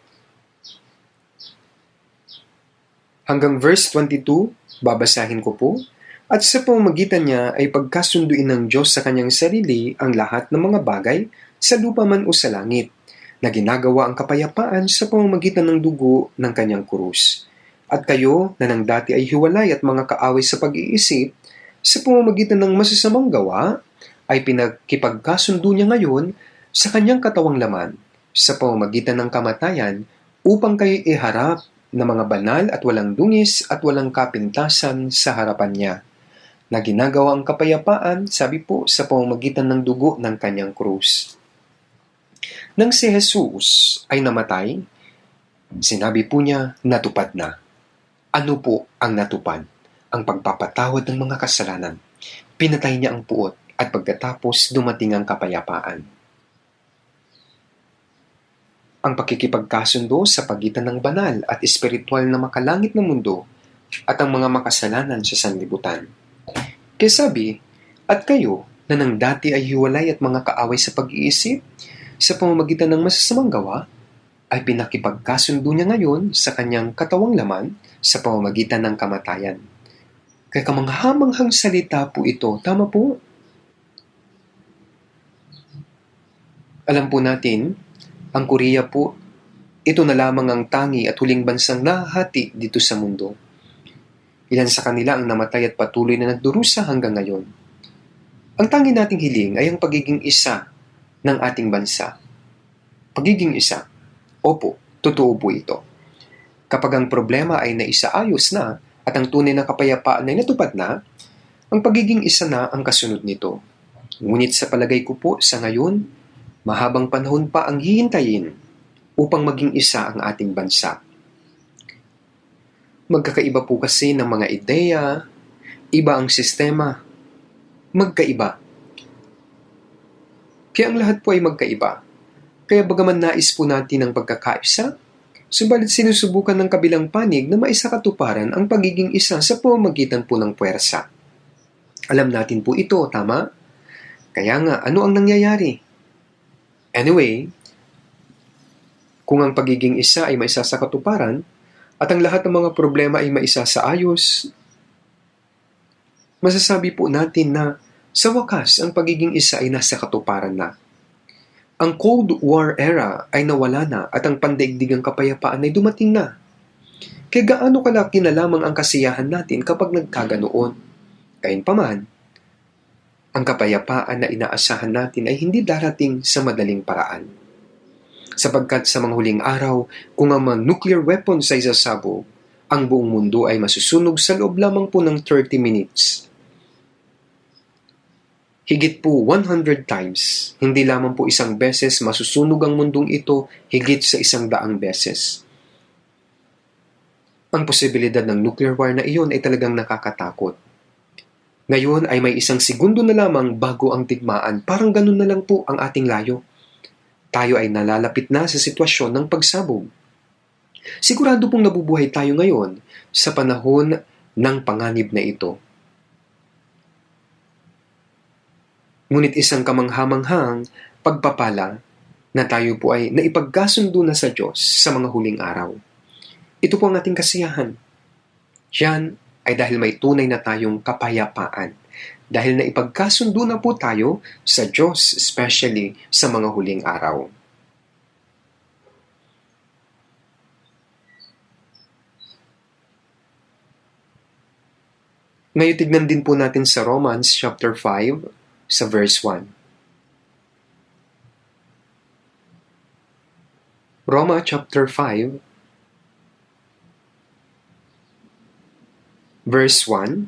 hanggang verse 22, babasahin ko po. At sa pamamagitan niya ay pagkasunduin ng Diyos sa kanyang sarili ang lahat ng mga bagay sa lupa man o sa langit, na ginagawa ang kapayapaan sa pamamagitan ng dugo ng kanyang krus. At kayo na nang dati ay hiwalay at mga kaaway sa pag-iisip, sa pamamagitan ng masasamang gawa, ay pinagkipagkasundo niya ngayon sa kanyang katawang laman, sa pamamagitan ng kamatayan, upang kayo iharap na mga banal at walang dungis at walang kapintasan sa harapan niya, na ginagawa ang kapayapaan, sabi po, sa pamamagitan ng dugo ng kanyang krus. Nang si Jesus ay namatay, sinabi po niya, natupad na. Ano po ang natupad? Ang pagpapatawad ng mga kasalanan. Pinatay niya ang puot at pagkatapos dumating ang kapayapaan. Ang pakikipagkasundo sa pagitan ng banal at espiritual na makalangit na mundo at ang mga makasalanan sa sanlibutan. Kaya sabi, at kayo na nang dati ay hiwalay at mga kaaway sa pag-iisip, sa pamamagitan ng masasamang gawa, ay pinakipagkasundo niya ngayon sa kanyang katawang laman sa pamamagitan ng kamatayan. Kaya kamanghamanghang salita po ito, tama po? Alam po natin, ang Korea po, ito na lamang ang tangi at huling bansang nahahati dito sa mundo. Ilan sa kanila ang namatay at patuloy na nagdurusa hanggang ngayon. Ang tangi nating hiling ay ang pagiging isa ng ating bansa. Pagiging isa. Opo, totoo po ito. Kapag ang problema ay naisaayos na at ang tunay na kapayapaan ay natupad na, ang pagiging isa na ang kasunod nito. Ngunit sa palagay ko po sa ngayon, mahabang panahon pa ang hihintayin upang maging isa ang ating bansa. Magkakaiba po kasi ng mga ideya, iba ang sistema, magkaiba. Kaya ang lahat po ay magkaiba. Kaya bagaman nais po natin ang pagkakaisa, subalit sinusubukan ng kabilang panig na maisakatuparan ang pagiging isa sa pamamagitan po ng puwersa. Alam natin po ito, tama? Kaya nga, ano ang nangyayari? Anyway, kung ang pagiging isa ay maisasakatuparan, at ang lahat ng mga problema ay maisasaayos, masasabi po natin na sa wakas ang pagiging isa ay nasa katuparan na. Ang Cold War era ay nawala na at ang pandaigdigang kapayapaan ay dumating na. Kaya gaano kalaki na lamang ang kasiyahan natin kapag nagkaganoon. Gayunpaman, ang kapayapaan na inaasahan natin ay hindi darating sa madaling paraan. Sapagkat sa mga huling araw, kung ang mga nuclear weapons ay sasabog, ang buong mundo ay masusunog sa loob lamang po ng 30 minutes. Higit po 100 times, hindi lamang po isang beses masusunog ang mundong ito, higit sa 100 beses. Ang posibilidad ng nuclear war na iyon ay talagang nakakatakot. Ngayon ay may 1 segundo na lamang bago ang digmaan, parang ganun na lang po ang ating layo. Tayo ay nalalapit na sa sitwasyon ng pagsabog. Sigurado pong nabubuhay tayo ngayon sa panahon ng panganib na ito. Ngunit isang kamanghamanghang pagpapala na tayo po ay naipagkasundo na sa Diyos sa mga huling araw. Ito po ang ating kasiyahan. Yan ay dahil may tunay na tayong kapayapaan. Dahil naipagkasundo na po tayo sa Diyos, especially sa mga huling araw. Ngayon tignan din po natin sa Romans chapter 5, sa verse 1. Roma chapter 5, verse 1.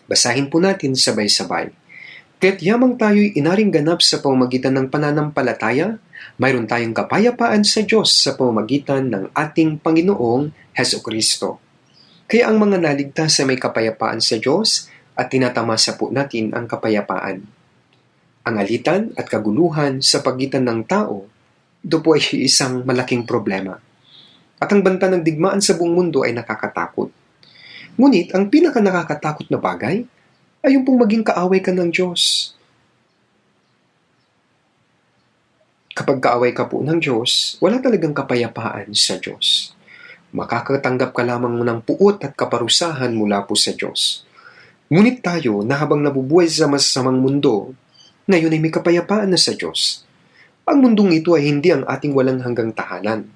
Basahin po natin sabay-sabay. Kaya't yamang tayo'y inaring ganap sa pamamagitan ng pananampalataya, mayroon tayong kapayapaan sa Diyos sa pamamagitan ng ating Panginoong Hesukristo. Kaya ang mga naligtas ay may kapayapaan sa Diyos at tinatamasa po natin ang kapayapaan. Ang alitan at kaguluhan sa pagitan ng tao, ito po ay isang malaking problema. At ang banta ng digmaan sa buong mundo ay nakakatakot. Ngunit ang pinaka-nakakatakot na bagay ay yung pong maging kaaway ka ng Diyos. Kapag kaaway ka po ng Diyos, wala talagang kapayapaan sa Diyos. Makakatanggap ka lamang ng puot at kaparusahan mula po sa Diyos. Ngunit tayo na habang nabubuhay sa masasamang mundo, ngayon ay may kapayapaan na sa Diyos. Ang mundong ito ay hindi ang ating walang hanggang tahanan.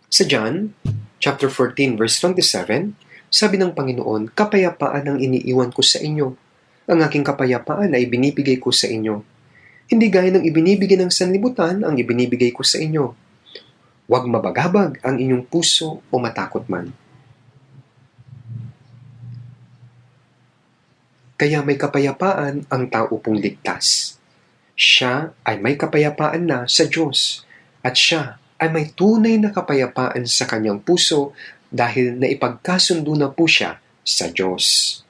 Sa John, chapter 14, verse 27, sabi ng Panginoon, kapayapaan ang iniiwan ko sa inyo. Ang aking kapayapaan ay binibigay ko sa inyo. Hindi gaya ng ibinibigay ng sanlibutan ang ibinibigay ko sa inyo. Huwag mabagabag ang inyong puso o matakot man. Kaya may kapayapaan ang tao pong ligtas. Siya ay may kapayapaan na sa Diyos at siya ay may tunay na kapayapaan sa kanyang puso dahil naipagkasundo na po siya sa Diyos.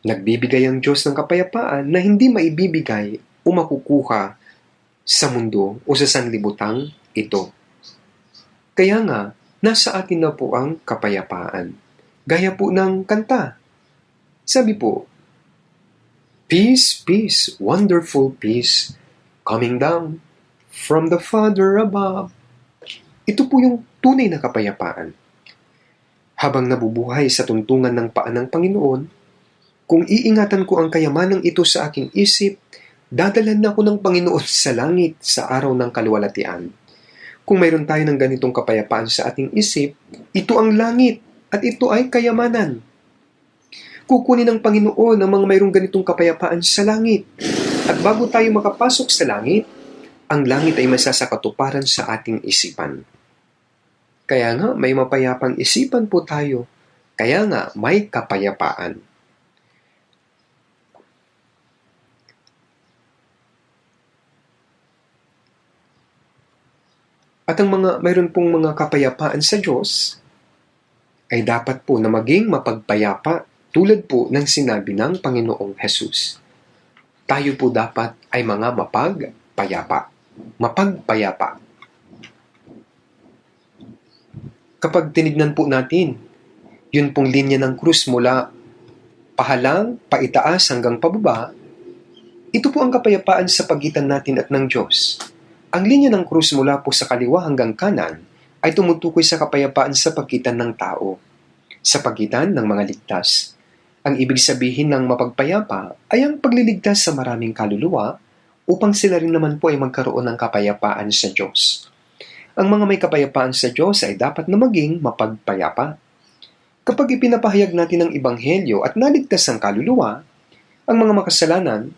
Nagbibigay ang Diyos ng kapayapaan na hindi maibibigay o makukuha sa mundo o sa sanlibutang ito. Kaya nga, nasa atin na po ang kapayapaan. Gaya po ng kanta. Sabi po, peace, peace, wonderful peace, coming down from the Father above. Ito po yung tunay na kapayapaan. Habang nabubuhay sa tuntungan ng paan ng Panginoon, kung iingatan ko ang kayamanang ito sa aking isip, dadalan na ako ng Panginoon sa langit sa araw ng kaluwalhatian. Kung mayroon tayo ng ganitong kapayapaan sa ating isip, ito ang langit at ito ay kayamanan. Kukunin ng Panginoon ang mga mayroong ganitong kapayapaan sa langit. At bago tayo makapasok sa langit, ang langit ay masasakatuparan sa ating isipan. Kaya nga, may mapayapang isipan po tayo. Kaya nga, may kapayapaan. At ang mayroon pong mga kapayapaan sa Diyos, ay dapat po na maging mapagpayapa tulad po ng sinabi ng Panginoong Hesus. Tayo po dapat ay mga mapagpayapa. Mapagpayapa. Kapag tinignan po natin, yun pong linya ng krus mula pahalang, paitaas hanggang pababa, ito po ang kapayapaan sa pagitan natin at ng Diyos. Ang linya ng krus mula po sa kaliwa hanggang kanan ay tumutukoy sa kapayapaan sa pagitan ng tao, sa pagitan ng mga ligtas. Ang ibig sabihin ng mapagpayapa ay ang pagliligtas sa maraming kaluluwa upang sila rin naman po ay magkaroon ng kapayapaan sa Diyos. Ang mga may kapayapaan sa Diyos ay dapat na maging mapagpayapa. Kapag ipinapahayag natin ang Ebanghelyo at naligtas ang kaluluwa, ang mga makasalanan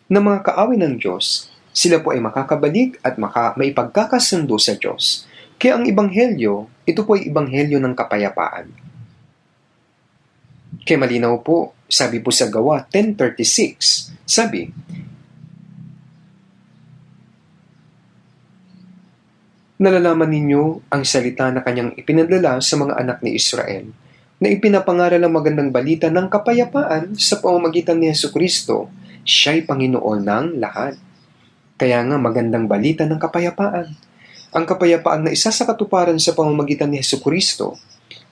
na mga kaaway ng Diyos, sila po ay makakabalik at maipagkakasundo sa Diyos. Kaya ang Ebanghelyo, ito po ay Ebanghelyo ng kapayapaan. Kaya malinaw po, sabi po sa Gawa 10:36, sabi, nalalaman ninyo ang salita na kanyang ipinadala sa mga anak ni Israel, na ipinapangaral ang magandang balita ng kapayapaan sa pamamagitan ni Jesucristo, siya'y Panginoon ng lahat. Kaya nga magandang balita ng kapayapaan. Ang kapayapaan na isa sa katuparan sa pamamagitan ni Jesucristo.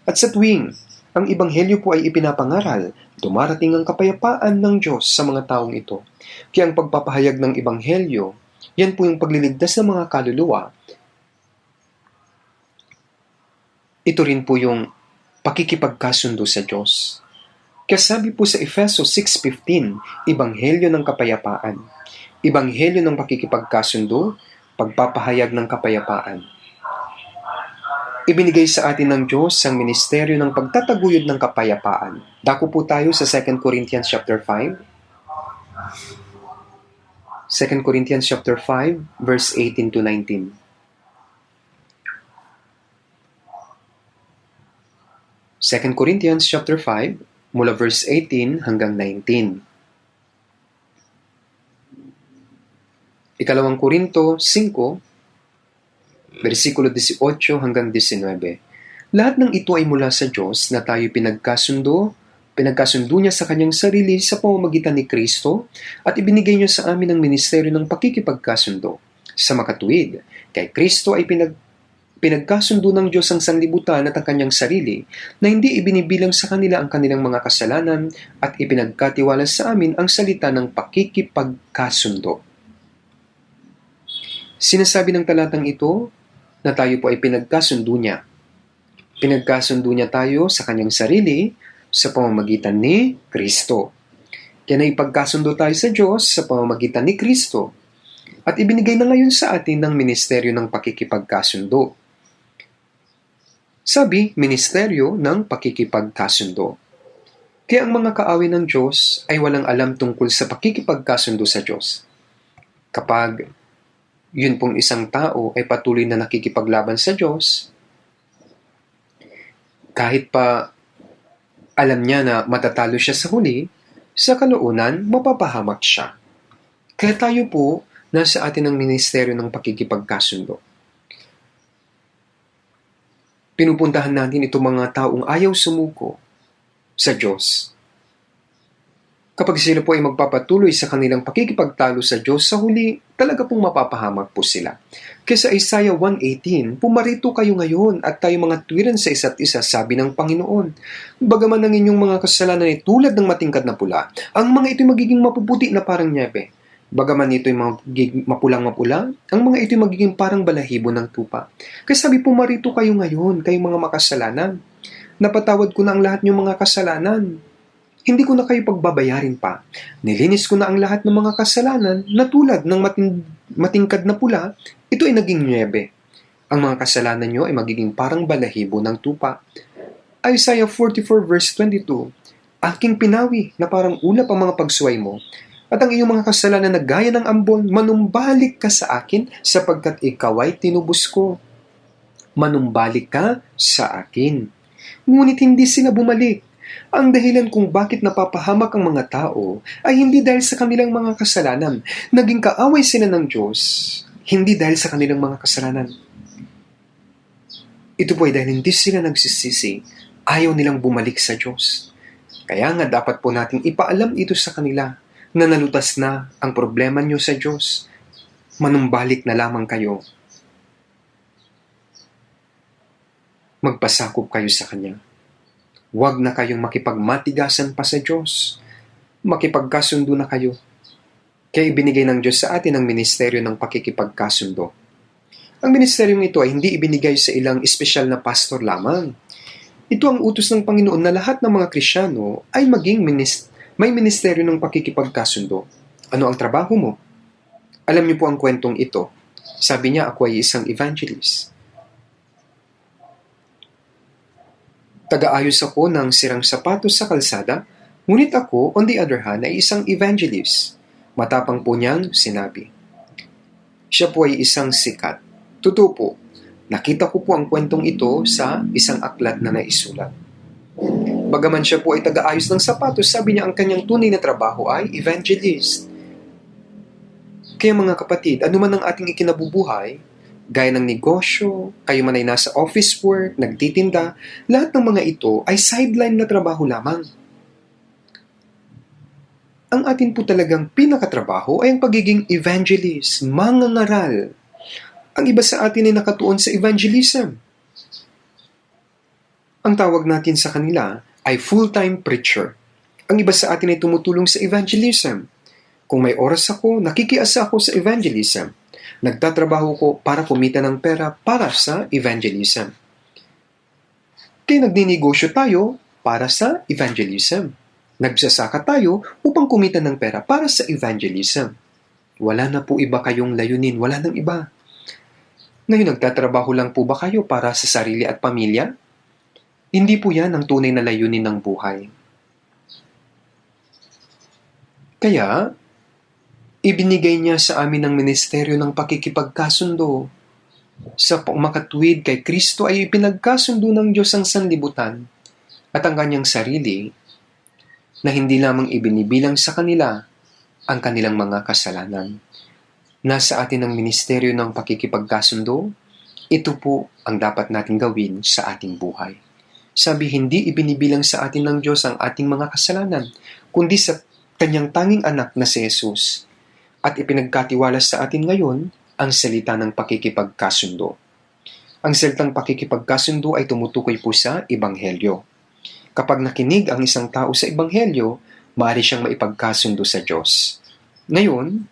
At sa tuwing ang Ebanghelyo po ay ipinapangaral, dumarating ang kapayapaan ng Diyos sa mga taong ito. Kaya ang pagpapahayag ng Ebanghelyo, yan po yung pagliligtas ng mga kaluluwa. Ito rin po yung pakikipagkasundo sa Diyos. Kaya sabi po sa Efeso 6:15, Ebanghelyo ng kapayapaan. Ebanghelyo ng pakikipagkasundo, pagpapahayag ng kapayapaan. Ibinigay sa atin ng Diyos ang ministeryo ng pagtataguyod ng kapayapaan. Dako po tayo sa 2 Corinthians chapter 5. 2 Corinthians chapter 5, verse 18 to 19. 2 Corinthians chapter 5, mula verse 18 hanggang 19. Ikalawang Korinto 5, versikulo 18 hanggang 19. Lahat ng ito ay mula sa Diyos na tayo pinagkasundo niya sa kanyang sarili sa pamamagitan ni Kristo at ibinigay niya sa amin ang ministeryo ng pakikipagkasundo. Sa makatuwid, kay Kristo ay pinagkasundo ng Diyos ang sanlibutan at ang kanyang sarili na hindi ibinibilang sa kanila ang kanilang mga kasalanan at ipinagkatiwala sa amin ang salita ng pakikipagkasundo. Sinasabi ng talatang ito na tayo po ay pinagkasundo niya. Pinagkasundo niya tayo sa kanyang sarili sa pamamagitan ni Kristo. Kaya naipagkasundo tayo sa Diyos sa pamamagitan ni Kristo at ibinigay na ngayon sa atin ng ministeryo ng pakikipagkasundo. Sabi, ministeryo ng pakikipagkasundo. Kaya ang mga kaaway ng Diyos ay walang alam tungkol sa pakikipagkasundo sa Diyos. Kapag yun pong isang tao ay patuloy na nakikipaglaban sa Diyos, kahit pa alam niya na matatalo siya sa huli, sa kaloonan, mapapahamak siya. Kaya tayo po, nasa atin ang ministeryo ng pakikipagkasundo. Pinupuntahan natin itong mga taong ayaw sumuko sa Diyos. Kapag sila po ay magpapatuloy sa kanilang pakikipagtalo sa Diyos, sa huli, talaga pong mapapahamak po sila. Kaya sa Isaiah 1:18, pumarito kayo ngayon at tayo mga tuwiran sa isa't isa, sabi ng Panginoon. Bagaman ang inyong mga kasalanan ay tulad ng matingkad na pula, ang mga ito'y magiging mapuputi na parang nyebe. Bagaman ito'y mapulang-mapula, ang mga ito'y magiging parang balahibo ng tupa. Kaya sabi, pumarito kayo ngayon, kayong mga makasalanan. Napatawad ko na ang lahat niyong mga kasalanan. Hindi ko na kayo pagbabayarin pa. Nilinis ko na ang lahat ng mga kasalanan na tulad ng matingkad na pula, ito ay naging nyebe. Ang mga kasalanan niyo ay magiging parang balahibo ng tupa. Isaiah 44 verse 22, aking pinawi na parang ulap ang mga pagsuway mo, at ang iyong mga kasalanan na gaya ng ambon, manumbalik ka sa akin sapagkat ikaw ay tinubos ko. Manumbalik ka sa akin. Ngunit hindi sila bumalik. Ang dahilan kung bakit napapahamak ang mga tao ay hindi dahil sa kanilang mga kasalanan. Naging kaaway sila ng Diyos, hindi dahil sa kanilang mga kasalanan. Ito po ay dahil hindi sila nagsisisi, ayaw nilang bumalik sa Diyos. Kaya nga dapat po nating ipaalam ito sa kanila na nalutas na ang problema nyo sa Diyos. Manumbalik na lamang kayo. Magpasakop kayo sa Kanya. Huwag na kayong makipagmatigasan pa sa Diyos. Makipagkasundo na kayo. Kaya ibinigay ng Diyos sa atin ang ministeryo ng pakikipagkasundo. Ang ministeryong ito ay hindi ibinigay sa ilang espesyal na pastor lamang. Ito ang utos ng Panginoon na lahat ng mga Kristiyano ay maging may ministeryo ng pakikipagkasundo. Ano ang trabaho mo? Alam niyo po ang kwentong ito. Sabi niya, ako ay isang evangelist. Taga-ayos ako ng sirang sapatos sa kalsada, ngunit ako, on the other hand, ay isang evangelist. Matapang po niyang sinabi. Siya po ay isang sikat. Totoo po, nakita ko po ang kwentong ito sa isang aklat na naisulat. Bagaman siya po ay taga-ayos ng sapatos, sabi niya ang kanyang tunay na trabaho ay evangelist. Kaya mga kapatid, anuman ang ating ikinabubuhay, gaya ng negosyo, kayo man ay nasa office work, nagtitinda, lahat ng mga ito ay sideline na trabaho lamang. Ang atin po talagang pinakatrabaho ay ang pagiging evangelist, mangangaral. Ang iba sa atin ay nakatuon sa evangelism. Ang tawag natin sa kanila ay full-time preacher. Ang iba sa atin ay tumutulong sa evangelism. Kung may oras ako, nakikiasa ako sa evangelism. Nagtatrabaho ko para kumita ng pera para sa evangelism. Kaya nagninegosyo tayo para sa evangelism. Nagsasaka tayo upang kumita ng pera para sa evangelism. Wala na po iba kayong layunin, wala nang iba. Ngayon, nagtatrabaho lang po ba kayo para sa sarili at pamilya? Hindi po yan ang tunay na layunin ng buhay. Kaya, ibinigay niya sa amin ang ministeryo ng pakikipagkasundo. Sa makatuwid kay Kristo ay ipinagkasundo ng Diyos ang sanlibutan at ang kanyang sarili na hindi lamang ibinibilang sa kanila ang kanilang mga kasalanan. Nasa atin ang ministeryo ng pakikipagkasundo, ito po ang dapat natin gawin sa ating buhay. Sabi, hindi ibinibilang sa atin ng Diyos ang ating mga kasalanan, kundi sa kanyang tanging anak na si Jesus. At ipinagkatiwala sa atin ngayon ang salita ng pakikipagkasundo. Ang salitang pakikipagkasundo ay tumutukoy po sa Ebanghelyo. Kapag nakinig ang isang tao sa Ebanghelyo, maaari siyang maipagkasundo sa Diyos. Ngayon,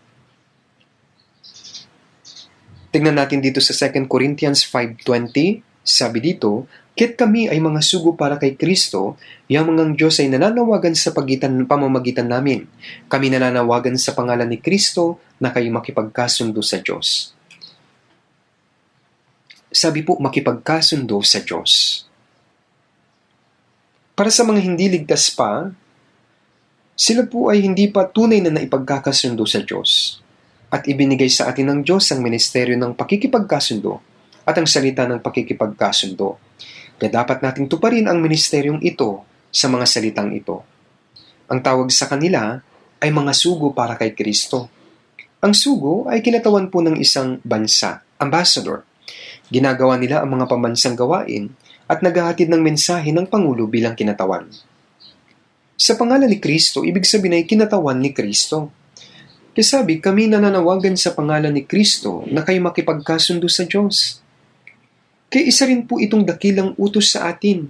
tingnan natin dito sa 2 Corinthians 5:20, sabi dito, "Ket kami ay mga sugo para kay Kristo, yamang ang Diyos ay nananawagan sa pamamagitan namin. Kami nananawagan sa pangalan ni Kristo na kayo makipagkasundo sa Diyos." Sabi po, makipagkasundo sa Diyos. Para sa mga hindi ligtas pa, sila po ay hindi pa tunay na naipagkakasundo sa Diyos. At ibinigay sa atin ng Diyos ang ministeryo ng pakikipagkasundo at ang salita ng pakikipagkasundo. Kaya dapat nating tuparin ang ministeryong ito sa mga salitang ito. Ang tawag sa kanila ay mga sugo para kay Kristo. Ang sugo ay kinatawan po ng isang bansa, ambassador. Ginagawa nila ang mga pambansang gawain at naghahatid ng mensahe ng Pangulo bilang kinatawan. Sa pangalan ni Kristo, ibig sabihin ay kinatawan ni Kristo. Kaya sabi, kami nananawagan sa pangalan ni Kristo na kayo makipagkasundo sa Diyos. Kaya isa rin po itong dakilang utos sa atin.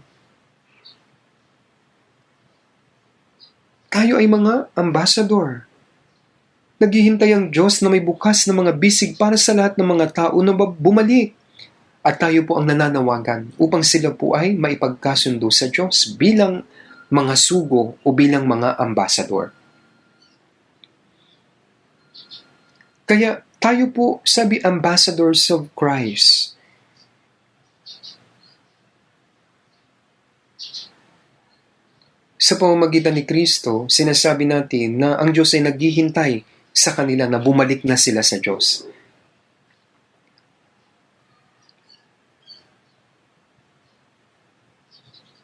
Tayo ay mga ambassador. Naghihintay ang Diyos na may bukas na mga bisig para sa lahat ng mga tao na bumalik. At tayo po ang nananawagan upang sila po ay maipagkasundo sa Diyos bilang mga sugo o bilang mga ambassador. Kaya tayo po, sabi, ambassadors of Christ. Sa pamamagitan ni Kristo, sinasabi natin na ang Diyos ay naghihintay sa kanila na bumalik na sila sa Diyos.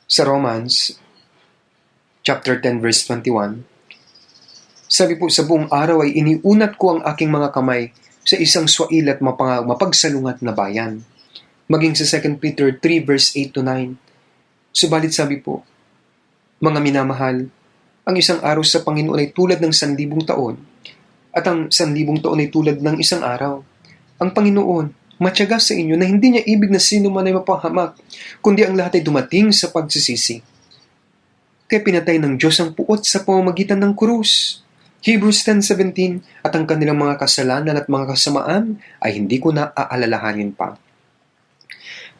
Sa Romans, chapter 10, verse 21, sabi po, sa buong araw ay iniunat ko ang aking mga kamay sa isang swail at mapagsalungat na bayan. Maging sa 2 Peter 3, verse 8-9. Subalit sabi po, mga minamahal, ang isang araw sa Panginoon ay tulad ng 1,000 taon, at ang 1,000 taon ay tulad ng isang araw. Ang Panginoon, matyaga sa inyo na hindi niya ibig na sino man ay mapahamak, kundi ang lahat ay dumating sa pagsisisi. Kaya pinatay ng Diyos ang puot sa pamamagitan ng krus. Hebrews 10:17, at ang kanilang mga kasalanan at mga kasamaan ay hindi ko na aalalahanin pa.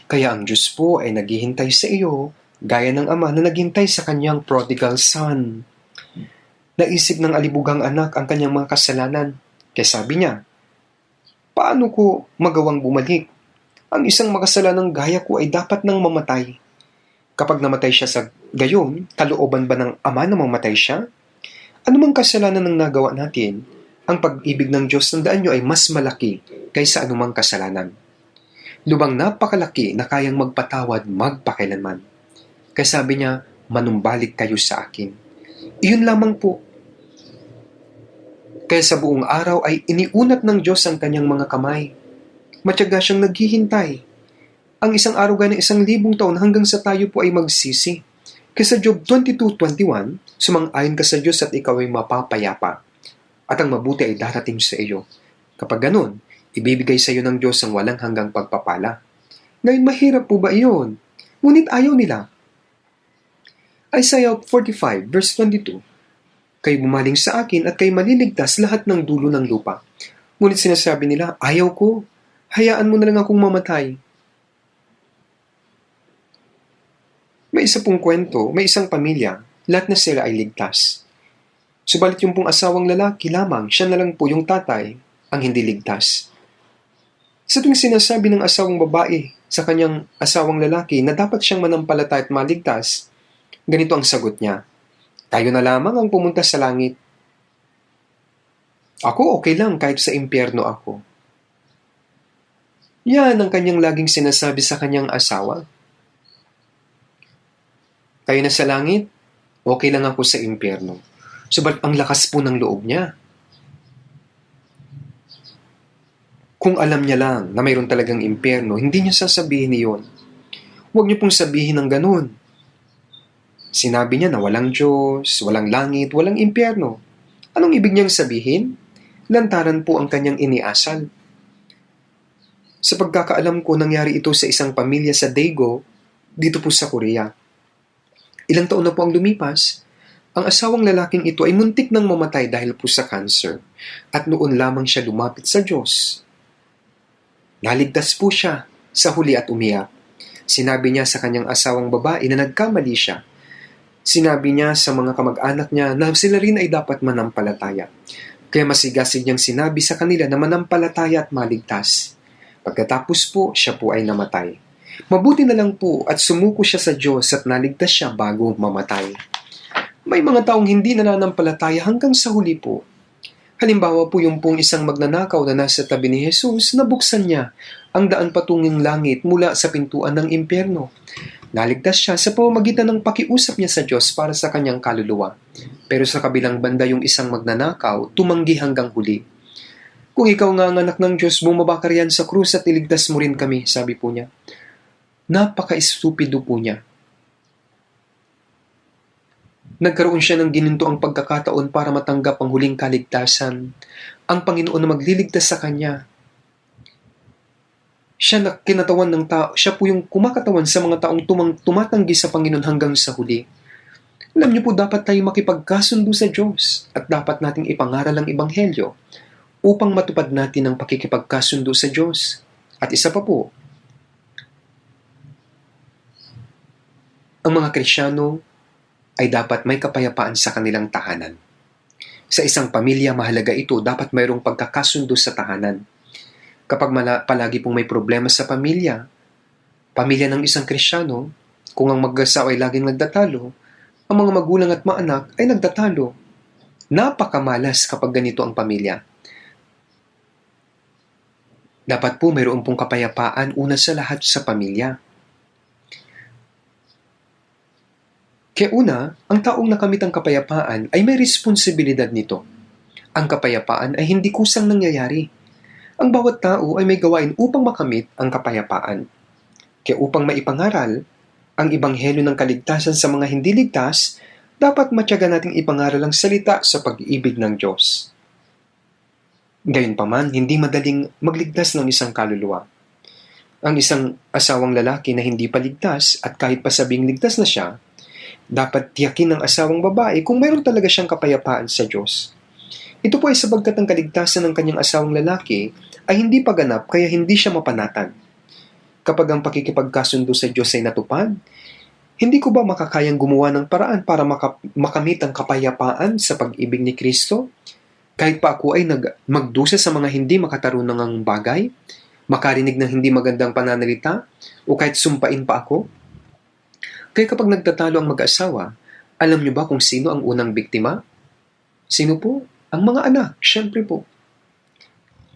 Kaya ang Diyos po ay naghihintay sa iyo, gaya ng ama na naghintay sa kanyang prodigal son. Naisip ng alibugang anak ang kanyang mga kasalanan. Kaya sabi niya, paano ko magawang bumalik? Ang isang makasalanang gaya ko ay dapat nang mamatay. Kapag namatay siya sa gayon, kalooban ba ng ama na mamatay siya? Anumang kasalanan ng nagawa natin, ang pag-ibig ng Diyos, tandaan nyo, ay mas malaki kaysa anumang kasalanan. Lubang napakalaki na kayang magpatawad magpakailanman. Kaya sabi niya, manumbalik kayo sa akin. Iyon lamang po. Kaya sa buong araw ay iniunat ng Diyos ang kanyang mga kamay. Matyaga siyang naghihintay. Ang isang araw gaya ng 1,000 taon hanggang sa tayo po ay magsisi. Kaya sa Job 22:21, sumang-ayon ka sa Diyos at ikaw ay mapapayapa. At ang mabuti ay darating sa iyo. Kapag ganun, ibibigay sa iyo ng Diyos ang walang hanggang pagpapala. Ngayon, mahirap po ba iyon? Ngunit ayaw nila. Isaiah 45 verse 22, kayo bumaling sa akin at kayo maliligtas lahat ng dulo ng lupa. Ngunit sinasabi nila, ayaw ko. Hayaan mo na lang akong mamatay. May isa pong kwento, may isang pamilya, lahat na sila ay ligtas. Subalit yung pong asawang lalaki lamang, siya na lang po yung tatay, ang hindi ligtas. Sa tuwing sinasabi ng asawang babae sa kanyang asawang lalaki na dapat siyang manampalataya at maligtas, ganito ang sagot niya, tayo na lamang ang pumunta sa langit. Ako okay lang kahit sa impyerno ako. Yan ang kanyang laging sinasabi sa kanyang asawa. Kayo na sa langit, okay lang ako sa impyerno. Subalit ang lakas po ng loob niya. Kung alam niya lang na mayroon talagang impyerno, hindi niya sasabihin iyon. Huwag niyo pong sabihin ng ganun. Sinabi niya na walang Diyos, walang langit, walang impyerno. Anong ibig niyang sabihin? Lantaran po ang kanyang iniasal. Sa pagkakaalam ko, nangyari ito sa isang pamilya sa Daegu, dito po sa Korea. Ilang taon na po ang lumipas, ang asawang lalaking ito ay muntik nang mamatay dahil po sa cancer, at noon lamang siya lumapit sa Diyos. Naligtas po siya sa huli at umiyak. Sinabi niya sa kanyang asawang babae na nagkamali siya. Sinabi niya sa mga kamag-anak niya na sila rin ay dapat manampalataya. Kaya masigasig niyang sinabi sa kanila na manampalataya at maligtas. Pagkatapos po, siya po ay namatay. Mabuti na lang po at sumuko siya sa Diyos at naligtas siya bago mamatay. May mga taong hindi nananampalataya hanggang sa huli po. Halimbawa po yung pong isang magnanakaw na nasa tabi ni Jesus, nabuksan niya ang daan patunging langit mula sa pintuan ng impyerno. Naligtas siya sa pamamagitan ng pakiusap niya sa Diyos para sa kanyang kaluluwa. Pero sa kabilang banda yung isang magnanakaw, tumanggi hanggang huli. Kung ikaw nga ang anak ng Diyos, bumaba ka riyan sa krus at iligtas mo rin kami, sabi po niya. Napaka-estupido po niya. Nagkaroon siya ng gininto ang pagkakataon para matanggap ang huling kaligtasan. Ang Panginoon na magliligtas sa kanya. Siya na kinatawan ng tao, siya po yung kumakatawan sa mga taong tumatanggi sa Panginoon hanggang sa huli. Alam niyo po, dapat tayo makipagkasundo sa Diyos at dapat nating ipangaral ang Ebanghelyo upang matupad natin ang pakikipagkasundo sa Diyos. At isa pa po, ang mga Kristiyano ay dapat may kapayapaan sa kanilang tahanan. Sa isang pamilya, mahalaga ito, dapat mayroong pagkakasundo sa tahanan. Kapag palagi pong may problema sa pamilya ng isang Kristiyano, kung ang mag-asawa ay laging nagtatalo, ang mga magulang at mga anak ay nagtatalo. Napakamalas kapag ganito ang pamilya. Dapat po mayroon pong kapayapaan una sa lahat sa pamilya. Kaya una, ang taong nakamit ang kapayapaan ay may responsibilidad nito. Ang kapayapaan ay hindi kusang nangyayari. Ang bawat tao ay may gawain upang makamit ang kapayapaan. Kaya upang maipangaral ang Ebanghelyo ng kaligtasan sa mga hindi ligtas, dapat matyaga nating ipangaral ang salita sa pag-ibig ng Diyos. Gayunpaman, hindi madaling magligtas ng isang kaluluwa. Ang isang asawang lalaki na hindi pa ligtas at kahit pa sabing ligtas na siya, dapat tiyakin ng asawang babae kung mayroon talaga siyang kapayapaan sa Diyos. Ito po ay sapagkat ang kaligtasan ng kanyang asawang lalaki ay hindi pa ganap kaya hindi siya mapanatag. Kapag ang pakikipagkasundo sa Diyos ay natupad, hindi ko ba makakayang gumawa ng paraan para makamit ang kapayapaan sa pag-ibig ni Kristo? Kahit pa ako ay magdusa sa mga hindi makatarunang bagay, makarinig ng hindi magandang pananalita, o kahit sumpain pa ako? Kaya kapag nagtatalo ang mag-asawa, alam niyo ba kung sino ang unang biktima? Sino po? Ang mga anak, syempre po.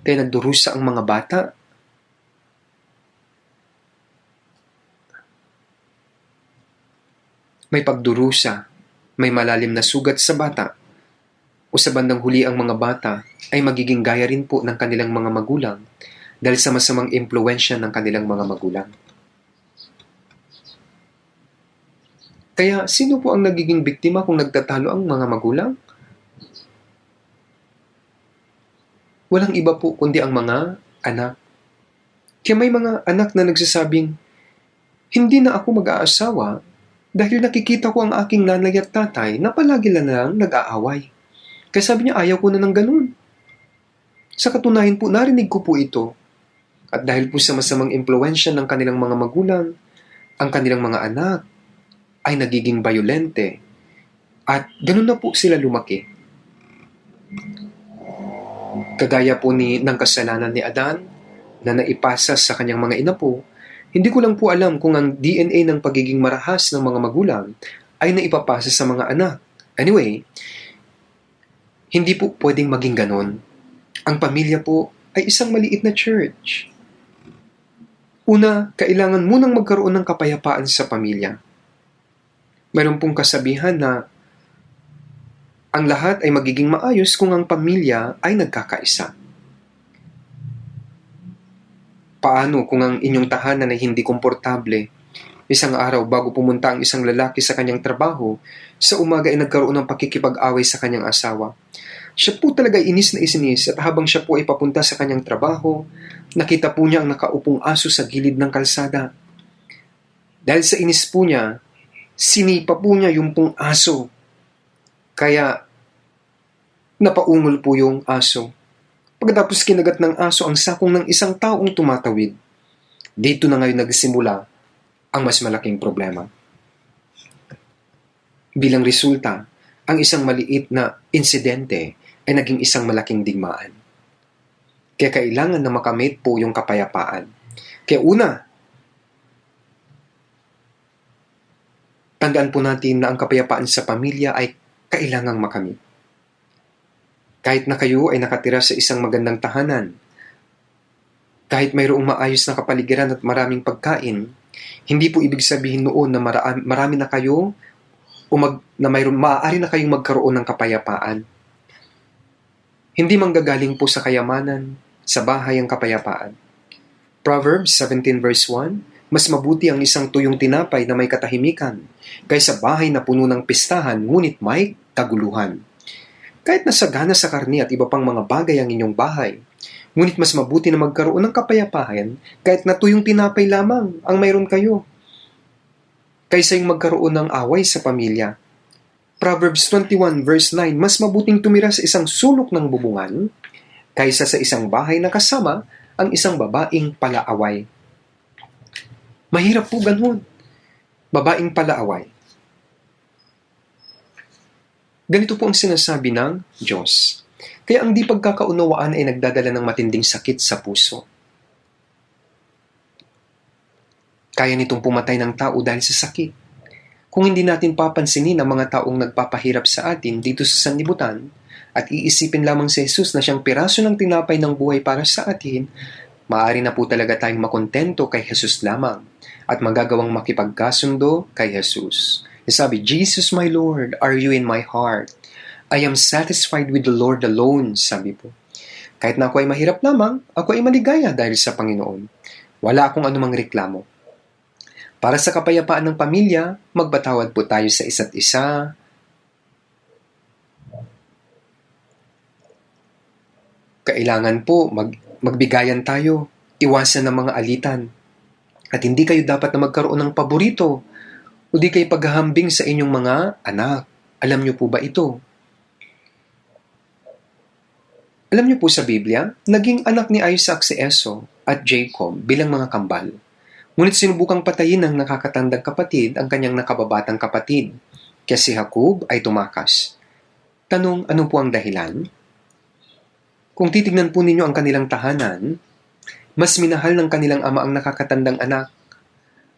Kaya nagdurusa ang mga bata. May pagdurusa, may malalim na sugat sa bata, o sa bandang huli ang mga bata ay magiging gaya rin po ng kanilang mga magulang dahil sa masamang impluensya ng kanilang mga magulang. Kaya sino po ang nagiging biktima kung nagtatalo ang mga magulang? Walang iba po kundi ang mga anak. Kaya may mga anak na nagsasabing, hindi na ako mag-aasawa dahil nakikita ko ang aking nanay at tatay na palagi lang nag-aaway. Kaya sabi niya, ayaw ko na ng ganun. Sa katunayan po, narinig ko po ito. At dahil po sa masamang impluensya ng kanilang mga magulang, ang kanilang mga anak ay nagiging bayolente. At ganun na po sila lumaki. Kagaya po ng kasalanan ni Adan na naipasa sa kanyang mga inapo, hindi ko lang po alam kung ang DNA ng pagiging marahas ng mga magulang ay naipapasa sa mga anak. Anyway, hindi po pwedeng maging ganon. Ang pamilya po ay isang maliit na church. Una, kailangan munang magkaroon ng kapayapaan sa pamilya. Mayroon pong kasabihan na ang lahat ay magiging maayos kung ang pamilya ay nagkakaisa. Paano kung ang inyong tahanan ay hindi komportable? Isang araw bago pumunta ang isang lalaki sa kanyang trabaho, sa umaga ay nagkaroon ng pakikipag-away sa kanyang asawa. Siya po talaga inis na isinis at habang siya po ay papunta sa kanyang trabaho, nakita po niya ang nakaupong aso sa gilid ng kalsada. Dahil sa inis po niya, sinipa po niya yung pong aso. Kaya napaungol po yung aso. Pagkatapos kinagat ng aso ang sakong ng isang taong tumatawid. Dito na ngayon nagsimula ang mas malaking problema. Bilang resulta, ang isang maliit na insidente ay naging isang malaking digmaan. Kaya kailangan na makamit po yung kapayapaan. Kaya una, tandaan po natin na ang kapayapaan sa pamilya ay kailangang makamit. Kahit na kayo ay nakatira sa isang magandang tahanan, kahit mayroong maayos na kapaligiran at maraming pagkain, hindi po ibig sabihin noon na marami na kayo na maaari na kayong magkaroon ng kapayapaan. Hindi manggagaling po sa kayamanan, sa bahay ang kapayapaan. Proverbs 17 verse 1, mas mabuti ang isang tuyong tinapay na may katahimikan kaysa bahay na puno ng pistahan ngunit may kaguluhan. Kahit nasagana sa karni at iba pang mga bagay ang inyong bahay, ngunit mas mabuti na magkaroon ng kapayapaan kahit na tuyong tinapay lamang ang mayroon kayo, kaysa yung magkaroon ng away sa pamilya. Proverbs 21 verse 9, mas mabuting tumira sa isang sulok ng bubungan kaysa sa isang bahay na kasama ang isang babaeng palaaway. Mahirap po ganun. Babaeng palaaway. Ganito po ang sinasabi ng Diyos. Kaya ang di pagkakaunawaan ay nagdadala ng matinding sakit sa puso. Kaya nitong pumatay ng tao dahil sa sakit. Kung hindi natin papansinin ang mga taong nagpapahirap sa atin dito sa sanlibutan at iisipin lamang si Jesus na siyang piraso ng tinapay ng buhay para sa atin, maaari na po talaga tayong makontento kay Jesus lamang at magagawang makipagkasundo kay Jesus. Sabi, Jesus my Lord, are you in my heart? I am satisfied with the Lord alone, sabi po. Kahit na ako ay mahirap lamang, ako ay maligaya dahil sa Panginoon. Wala akong anumang reklamo. Para sa kapayapaan ng pamilya, magpatawad po tayo sa isa't isa. Kailangan po magbigayan tayo, iwasan ng mga alitan. At hindi kayo dapat na magkaroon ng paborito o di kayo paghahambing sa inyong mga anak. Alam niyo po ba ito? Alam niyo po sa Biblia, naging anak ni Isaac si Esau at Jacob bilang mga kambal. Ngunit sinubukang patayin ng nakakatandang kapatid ang kanyang nakababatang kapatid, kaya si Jacob ay tumakas. Tanong, ano po ang dahilan? Kung titignan po ninyo ang kanilang tahanan, mas minahal ng kanilang ama ang nakakatandang anak.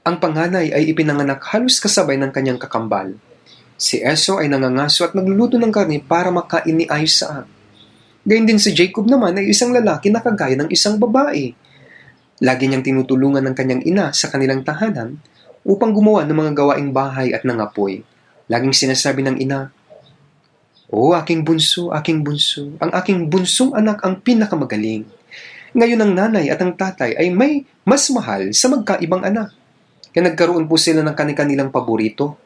Ang panganay ay ipinanganak halos kasabay ng kanyang kakambal. Si Esau ay nangangaso at nagluluto ng karne para makain ni Isaac. Gayun din si Jacob naman ay isang lalaki na kagaya ng isang babae. Lagi niyang tinutulungan ng kanyang ina sa kanilang tahanan upang gumawa ng mga gawaing bahay at nangapoy. Laging sinasabi ng ina, "O aking bunso, ang aking bunsong anak ang pinakamagaling." Ngayon ang nanay at ang tatay ay may mas mahal sa magkaibang anak. Kaya nagkaroon po sila ng kanilang paborito.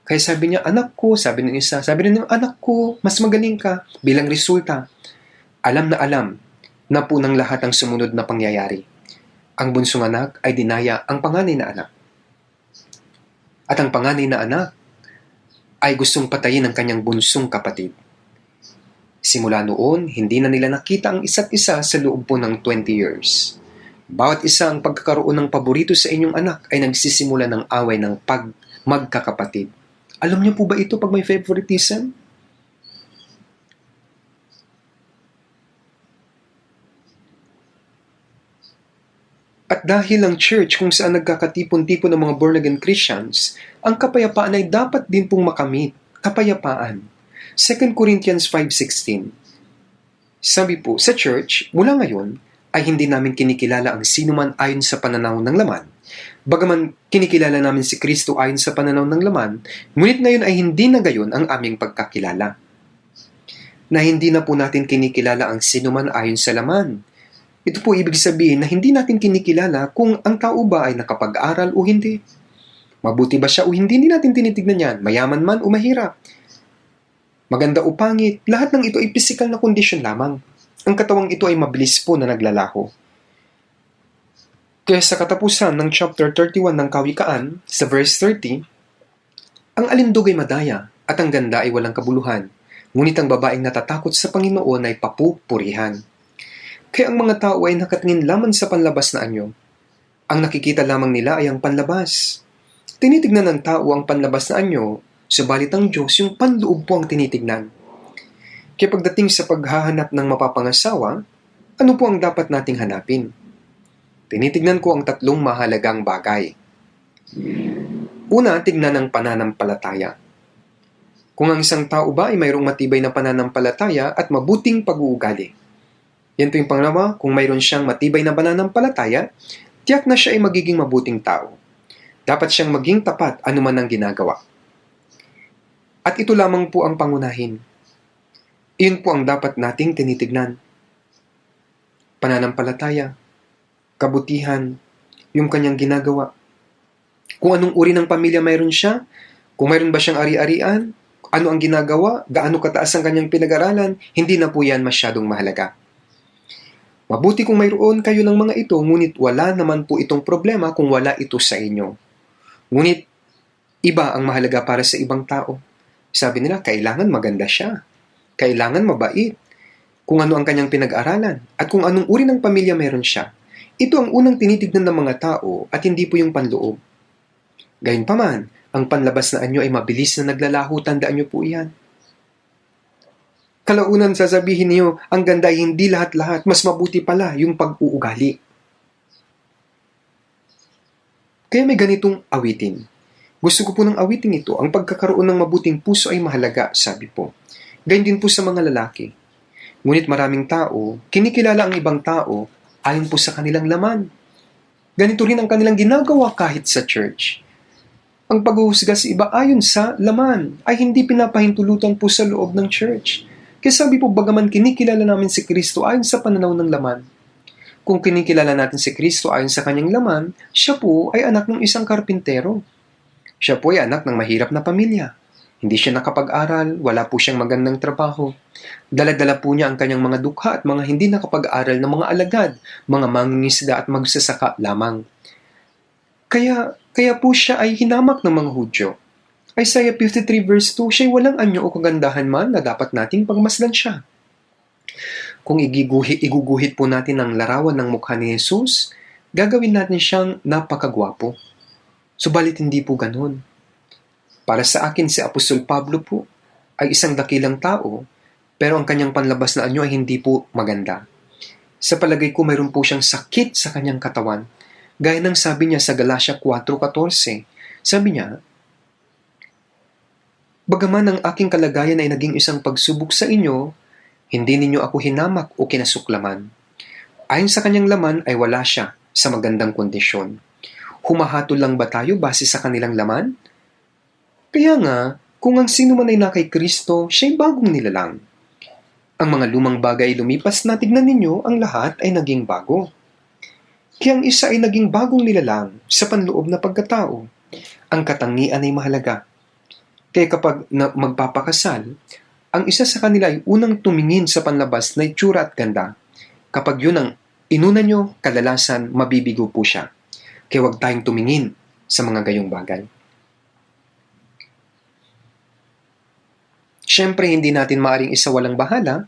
Kaya sabi niya, "Anak ko," sabi ng isa, sabi rin ng anak ko, "mas magaling ka." Bilang resulta, alam na po ng lahat ang sumunod na pangyayari. Ang bunsong anak ay dinaya ang panganay na anak. At ang panganay na anak ay gustong patayin ang kanyang bunsong kapatid. Simula noon, hindi na nila nakita ang isa't isa sa loob po ng 20 years. Bawat isa ang pagkakaroon ng paborito sa inyong anak ay nagsisimula ng away ng magkakapatid. Alam niyo po ba ito pag may favoritism? At dahil ang church kung saan nagkakatipon-tipon ng mga born-again Christians, ang kapayapaan ay dapat din pong makamit. Kapayapaan. 2 Corinthians 5:16. Sabi po, sa church, mula ngayon, ay hindi namin kinikilala ang sino man ayon sa pananaw ng laman. Bagaman kinikilala namin si Kristo ayon sa pananaw ng laman, ngunit ngayon ay hindi na gayon ang aming pagkakilala. Na hindi na po natin kinikilala ang sino man ayon sa laman. Ito po ibig sabihin na hindi natin kinikilala kung ang tao ba ay nakapag-aral o hindi. Mabuti ba siya o hindi natin tinitignan yan. Mayaman man o mahirap. Maganda o pangit, lahat ng ito ay physical na kondisyon lamang. Ang katawang ito ay mabilis po na naglalaho. Kaya sa katapusan ng chapter 31 ng Kawikaan, sa verse 30, ang alindog ay madaya at ang ganda ay walang kabuluhan, ngunit ang babaeng natatakot sa Panginoon ay papupurihan. Kaya ang mga tao ay nakatingin lamang sa panlabas na anyo. Ang nakikita lamang nila ay ang panlabas. Tinitignan ng tao ang panlabas na anyo, subalit ang Diyos yung panloob po ang tinitignan. Kaya pagdating sa paghahanap ng mapapangasawa, ano po ang dapat nating hanapin? Tinitignan ko ang tatlong mahalagang bagay. Una, tignan ang pananampalataya. Kung ang isang tao ba ay mayroong matibay na pananampalataya at mabuting pag-uugali. Yan po yung pangalawa, kung mayroon siyang matibay na pananampalataya, tiyak na siya ay magiging mabuting tao. Dapat siyang maging tapat anuman ang ginagawa. At ito lamang po ang pangunahin. Iyon po ang dapat nating tinitignan. Pananampalataya, kabutihan, yung kanyang ginagawa. Kung anong uri ng pamilya mayroon siya, kung mayroon ba siyang ari-arian, ano ang ginagawa, gaano kataas ang kanyang pinag-aralan, hindi na po yan masyadong mahalaga. Mabuti kung mayroon kayo ng mga ito, ngunit wala naman po itong problema kung wala ito sa inyo. Ngunit, iba ang mahalaga para sa ibang tao. Sabi nila, kailangan maganda siya. Kailangan mabait. Kung ano ang kanyang pinag-aralan at kung anong uri ng pamilya mayroon siya. Ito ang unang tinitignan ng mga tao at hindi po yung panloob. Gayunpaman, ang panlabas na anyo ay mabilis na naglalaho, tandaan niyo po iyan. Kalaunan sasabihin niyo, ang ganda ay hindi lahat-lahat, mas mabuti pala yung pag-uugali. Kaya may ganitong awitin. Gusto ko po ng awitin ito, ang pagkakaroon ng mabuting puso ay mahalaga, sabi po. Gayun din po sa mga lalaki. Ngunit maraming tao, kinikilala ang ibang tao ayon po sa kanilang laman. Ganito rin ang kanilang ginagawa kahit sa church. Ang paghuhusga sa iba ayon sa laman ay hindi pinapahintulutan po sa loob ng church. Kaya sabi po, bagaman kinikilala namin si Kristo ayon sa pananaw ng laman, kung kinikilala natin si Kristo ayon sa kanyang laman, siya po ay anak ng isang karpintero. Siya po ay anak ng mahirap na pamilya. Hindi siya nakapag-aral, wala po siyang magandang trabaho. Dala-dala po niya ang kanyang mga dukha at mga hindi nakapag-aral na mga alagad, mga mangingisda at magsasaka lamang. Kaya po siya ay hinamak ng mga Hudyo. Isaiah 53 verse 2, siya'y walang anyo o kagandahan man na dapat nating pagmasdan siya. Kung iguguhit po natin ang larawan ng mukha ni Jesus, gagawin natin siyang napakagwapo. Subalit hindi po ganun. Para sa akin, si Apostol Pablo po ay isang dakilang tao, pero ang kanyang panlabas na anyo ay hindi po maganda. Sa palagay ko, mayroon po siyang sakit sa kanyang katawan. Gaya ng sabi niya sa Galatia 4:14, sabi niya, "Bagaman ang aking kalagayan ay naging isang pagsubok sa inyo, hindi ninyo ako hinamak o kinasuklaman." Ayon sa kanyang laman ay wala siya sa magandang kondisyon. Humahatol lang ba tayo base sa kanilang laman? Kaya nga, kung ang sino man ay na kay Kristo, siya'y bagong nilalang. Ang mga lumang bagay lumipas na, tignan ninyo, ang lahat ay naging bago. Kaya ang isa ay naging bagong nilalang sa panloob na pagkatao. Ang katangian ay mahalaga. Kaya kapag magpapakasal, ang isa sa kanila ay unang tumingin sa panlabas na itsura at ganda. Kapag yun ang inuna nyo, kadalasan mabibigo po siya. Kaya huwag tayong tumingin sa mga gayong bagay. Siyempre, hindi natin maaaring isawalang bahala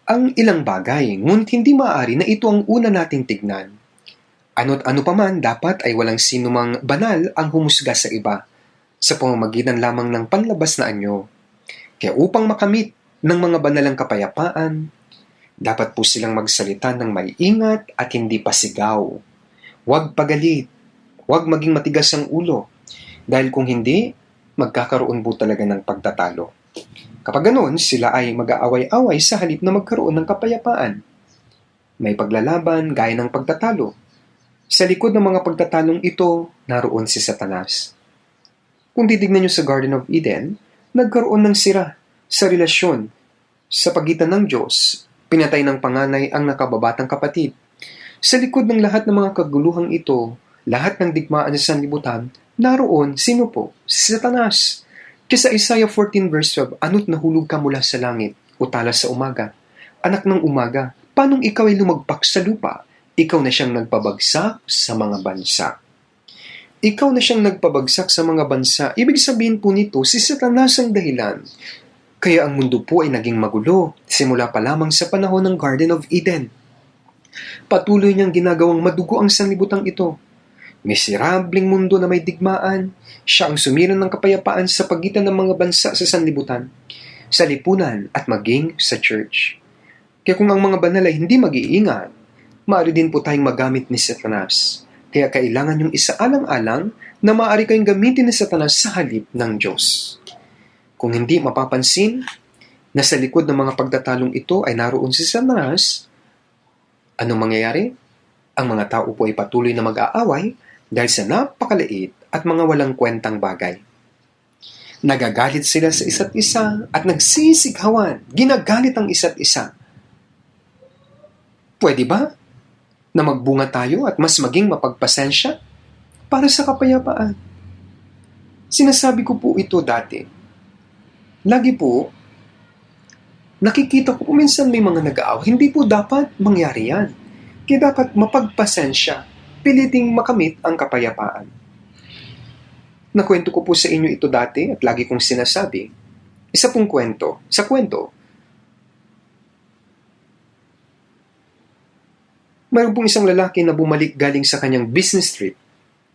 ang ilang bagay, ngunit hindi maaari na ito ang una nating tignan. Ano't ano pa man, dapat ay walang sinumang banal ang humusga sa iba, sa pamamagitan lamang ng panlabas na anyo. Kaya upang makamit ng mga banalang kapayapaan, dapat po silang magsalita ng may ingat at hindi pasigaw. Huwag pagalit, huwag maging matigas ang ulo, dahil kung hindi, magkakaroon po talaga ng pagtatalo. Kapag ganoon, sila ay mag-aaway-away sa halip na magkaroon ng kapayapaan. May paglalaban gaya ng pagtatalo. Sa likod ng mga pagtatalong ito, naroon si Satanas. Kung titignan nyo sa Garden of Eden, nagkaroon ng sira sa relasyon sa pagitan ng Diyos. Pinatay ng panganay ang nakababatang kapatid. Sa likod ng lahat ng mga kaguluhang ito, lahat ng digmaan sa sanlibutan, naroon sino po? Si Satanas. Kaya sa Isaiah 14 verse 12, "Ano't nahulog ka mula sa langit, o talas sa umaga? Anak ng umaga, paanong ikaw ay lumagpak sa lupa? Ikaw na siyang nagpabagsak sa mga bansa." Ikaw na siyang nagpabagsak sa mga bansa. Ibig sabihin po nito, si Satanas ang dahilan. Kaya ang mundo po ay naging magulo, simula pa lamang sa panahon ng Garden of Eden. Patuloy niyang ginagawang madugo ang sanlibutan ito. Miserableng mundo na may digmaan, siya ang sumira ng kapayapaan sa pagitan ng mga bansa sa sanlibutan, sa lipunan at maging sa church. Kaya kung ang mga banal ay hindi mag-iingat, maaari din po tayong magamit ni Satanas. Kaya kailangan yung isaalang-alang na maaari kayong gamitin ni Satanas sa halip ng Diyos. Kung hindi mapapansin na sa likod ng mga pagtatalong ito ay naroon si Satanas, anong mangyayari? Ang mga tao po ay patuloy na mag-aaway dahil sa napakaliit at mga walang kwentang bagay. Nagagalit sila sa isa't isa at nagsisighawan, ginagalit ang isa't isa. Pwede ba na magbunga tayo at mas maging mapagpasensya para sa kapayapaan? Sinasabi ko po ito dati. Lagi po, nakikita ko minsan may mga nag-aaway. Hindi po dapat mangyari yan. Kaya dapat mapagpasensya, piliting makamit ang kapayapaan. Nakwento ko po sa inyo ito dati at lagi kong sinasabi, isa pong kwento. Sa kwento, mayroon pong isang lalaki na bumalik galing sa kanyang business trip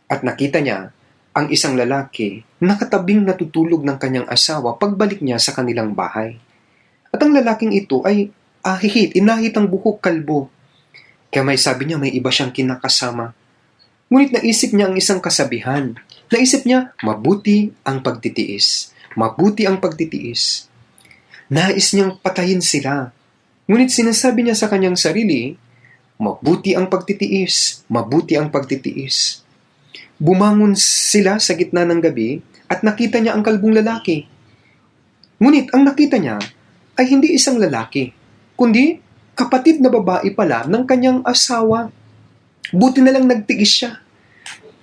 at nakita niya ang isang lalaki nakatabing natutulog ng kanyang asawa pagbalik niya sa kanilang bahay. At ang lalaking ito ay inahit ang buhok, kalbo. Kaya may sabi niya may iba siyang kinakasama. Ngunit naisip niya ang isang kasabihan. Naisip niya, mabuti ang pagtitiis. Mabuti ang pagtitiis. Nais niyang patayin sila. Ngunit sinasabi niya sa kanyang sarili, mabuti ang pagtitiis. Mabuti ang pagtitiis. Bumangon sila sa gitna ng gabi at nakita niya ang kalbong lalaki. Ngunit ang nakita niya ay hindi isang lalaki, kundi kapatid na babae pala ng kanyang asawa. Buti na lang nagtiis siya.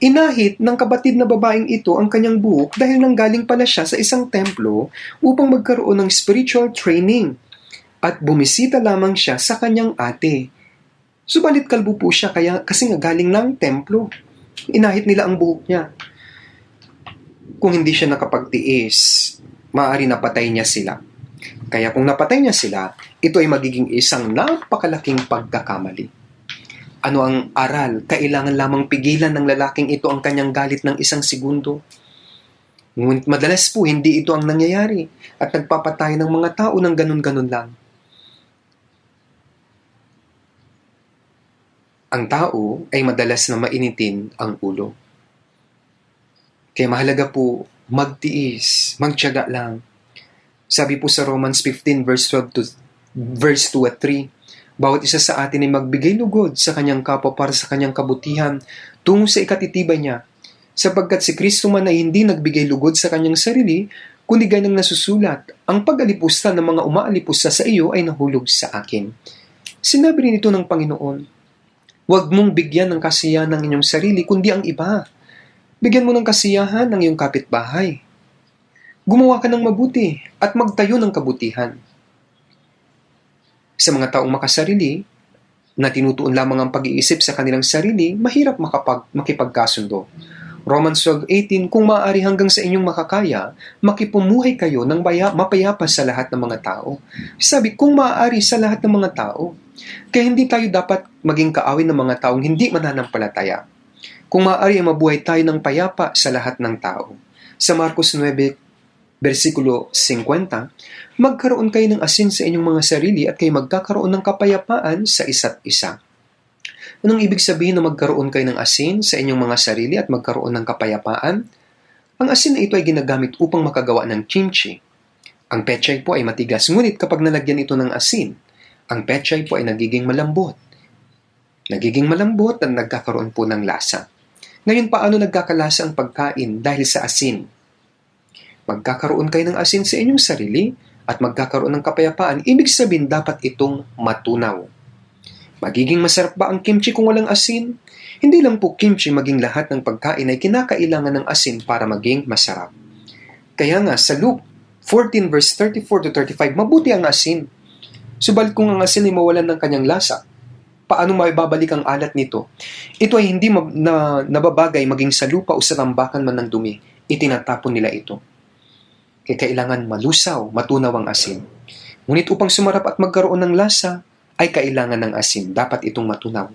Inahit ng kapatid na babaeng ito ang kanyang buhok dahil nanggaling pala siya sa isang templo upang magkaroon ng spiritual training. At bumisita lamang siya sa kanyang ate. Subalit kalbo po siya kasi nga galing ng templo. Inahit nila ang buhok niya. Kung hindi siya nakapagtiis, maaari napatay niya sila. Kaya kung napatay niya sila, ito ay magiging isang napakalaking pagkakamali. Ano ang aral? Kailangan lamang pigilan ng lalaking ito ang kanyang galit ng isang segundo. Ngunit madalas po, hindi ito ang nangyayari at nagpapatay ng mga tao ng ganun-ganun lang. Ang tao ay madalas na mainitin ang ulo. Kaya mahalaga po, magtiis, magtiyaga lang. Sabi po sa Romans 15 verse 2 at 3, bawat isa sa atin ay magbigay lugod sa kanyang kapwa para sa kanyang kabutihan tungo sa ikatitibay niya. Sapagkat si Kristo man ay hindi nagbigay lugod sa kanyang sarili, kundi ganyang nasusulat, ang pag-alipusta ng mga umaalipusta sa iyo ay nahulog sa akin. Sinabi rin ito ng Panginoon, huwag mong bigyan ng kasiyahan ng inyong sarili, kundi ang iba. Bigyan mo ng kasiyahan ng iyong kapitbahay. Gumawa ka ng mabuti at magtayo ng kabutihan. Sa mga taong makasarili, na tinutuon lamang ang pag-iisip sa kanilang sarili, mahirap makipagkasundo. Romans 12:18, kung maaari hanggang sa inyong makakaya, makipumuhay kayo ng mapayapa sa lahat ng mga tao. Sabi, kung maaari sa lahat ng mga tao. Kaya hindi tayo dapat maging kaawin ng mga taong hindi mananampalataya. Kung maaari ay mabuhay tayo ng payapa sa lahat ng tao. Sa Marcos 9, versikulo 50, magkaroon kayo ng asin sa inyong mga sarili at kayo magkakaroon ng kapayapaan sa isa't isa. Anong ibig sabihin na magkaroon kayo ng asin sa inyong mga sarili at magkaroon ng kapayapaan? Ang asin na ito ay ginagamit upang makagawa ng kimchi. Ang pechay po ay matigas, ngunit kapag nalagyan ito ng asin, ang pechay po ay nagiging malambot. Nagiging malambot at nagkakaroon po ng lasa. Ngayon, paano nagkakalasa ang pagkain dahil sa asin? Magkakaroon kayo ng asin sa inyong sarili at magkakaroon ng kapayapaan. Ibig sabihin, dapat itong matunaw. Magiging masarap ba ang kimchi kung walang asin? Hindi lang po kimchi, maging lahat ng pagkain ay kinakailangan ng asin para maging masarap. Kaya nga, sa Luke 14 verse 34 to 35, mabuti ang asin. Subalit kung ang asin ay mawalan ng kanyang lasa, paano maibabalik ang alat nito? Ito ay hindi nababagay maging sa lupa o sa tambakan man ng dumi. Itinatapon nila ito. Kaya kailangan malusaw, matunaw ang asin. Ngunit upang sumarap at magkaroon ng lasa, ay kailangan ng asin. Dapat itong matunaw.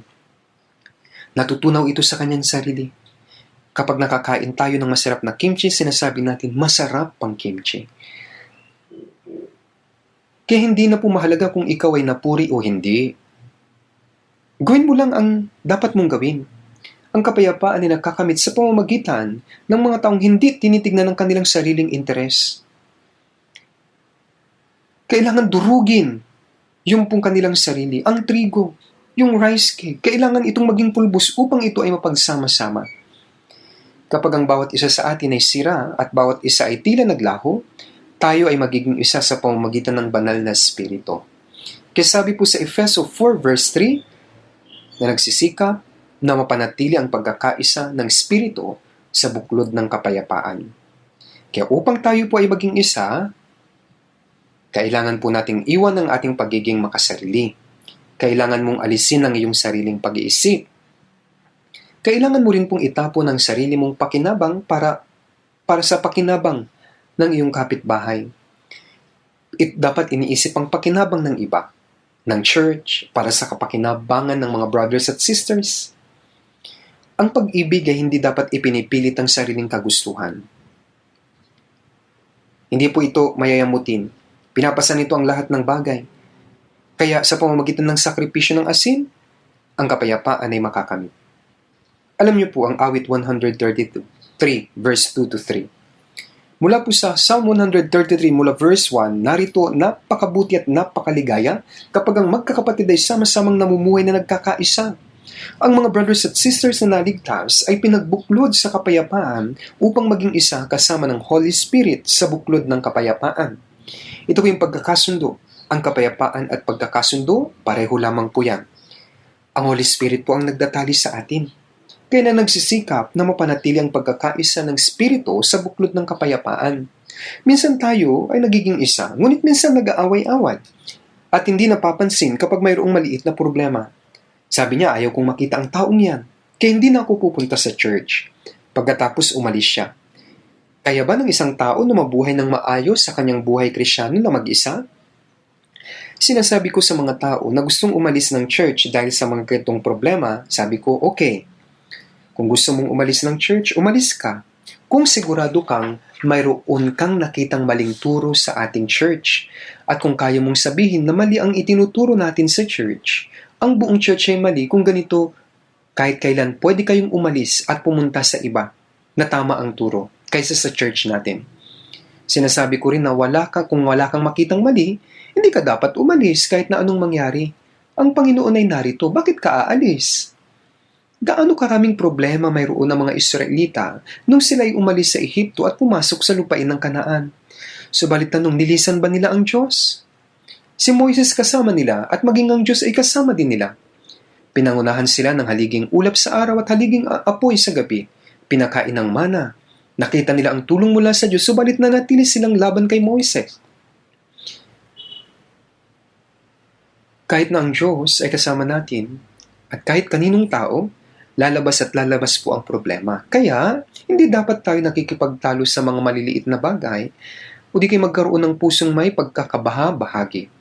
Natutunaw ito sa kanyang sarili. Kapag nakakain tayo ng masarap na kimchi, sinasabi natin, masarap ang kimchi. Kaya hindi na po mahalaga kung ikaw ay napuri o hindi. Gawin mo lang ang dapat mong gawin. Ang kapayapaan ay nakakamit sa pamamagitan ng mga taong hindi tinitignan ng kanilang sariling interes. Kailangan durugin yung pong kanilang sarili. Ang trigo, yung rice cake, kailangan itong maging pulbos upang ito ay mapagsama-sama. Kapag ang bawat isa sa atin ay sira at bawat isa ay tila naglaho, tayo ay magiging isa sa pamamagitan ng banal na spirito. Kaya sabi po sa Efeso 4 verse 3, na nagsisikap na mapanatili ang pagkakaisa ng spirito sa buklod ng kapayapaan. Kaya upang tayo po ay maging isa, kailangan po nating iwan ang ating pagiging makasarili. Kailangan mong alisin ang iyong sariling pag-iisip. Kailangan mo rin pong itapon ang sarili mong pakinabang para sa pakinabang ng iyong kapitbahay. Dapat iniisip ang pakinabang ng iba, ng church, para sa kapakinabangan ng mga brothers at sisters. Ang pag-ibig ay hindi dapat ipinipilit ang sariling kagustuhan. Hindi po ito mayayamutin. Pinapasan nito ang lahat ng bagay. Kaya sa pamamagitan ng sakripisyo ng asin, ang kapayapaan ay makakamit. Alam niyo po ang awit 133 verse 2 to 3. Mula po sa Psalm 133 mula verse 1, narito napakabuti at napakaligaya kapag ang magkakapatid ay sama-samang namumuhay na nagkakaisa. Ang mga brothers at sisters na naligtas ay pinagbuklod sa kapayapaan upang maging isa kasama ng Holy Spirit sa buklod ng kapayapaan. Ito po yung pagkakasundo. Ang kapayapaan at pagkakasundo, pareho lamang po yan. Ang Holy Spirit po ang nagdatali sa atin. Kaya na nagsisikap na mapanatili ang pagkakaisa ng Espiritu sa buklod ng kapayapaan. Minsan tayo ay nagiging isa, ngunit minsan nag-aaway-away at hindi napapansin kapag mayroong maliit na problema. Sabi niya, ayaw kong makita ang taong yan, kaya hindi na ako pupunta sa church. Pagkatapos umalis siya. Kaya ba ng isang tao na mabuhay ng maayos sa kanyang buhay Kristyano na mag-isa? Sinasabi ko sa mga tao na gustong umalis ng church dahil sa mga ganitong problema, sabi ko, okay, kung gusto mong umalis ng church, umalis ka. Kung sigurado kang mayroon kang nakitang maling turo sa ating church, at kung kaya mong sabihin na mali ang itinuturo natin sa church, ang buong church ay mali, kung ganito, kahit kailan pwede kayong umalis at pumunta sa iba na tama ang turo kaysa sa church natin. Sinasabi ko rin na kung wala kang makitang mali, hindi ka dapat umalis kahit na anong mangyari. Ang Panginoon ay narito, bakit ka aalis? Gaano karaming problema mayroon ng mga Israelita nung sila ay umalis sa Ehipto at pumasok sa lupain ng Kanaan? Subalit tanong, nilisan ba nila ang Diyos? Si Moises kasama nila at maging ang Diyos ay kasama din nila. Pinangunahan sila ng haliging ulap sa araw at haliging apoy sa gabi. Pinakain ng mana. Nakita nila ang tulong mula sa Diyos, subalit nanatili silang laban kay Moises. Kahit na ang Diyos ay kasama natin, at kahit kaninong tao, lalabas at lalabas po ang problema. Kaya, hindi dapat tayo nakikipagtalo sa mga maliliit na bagay, o di kayo magkaroon ng pusong may pagkakabaha-bahagi.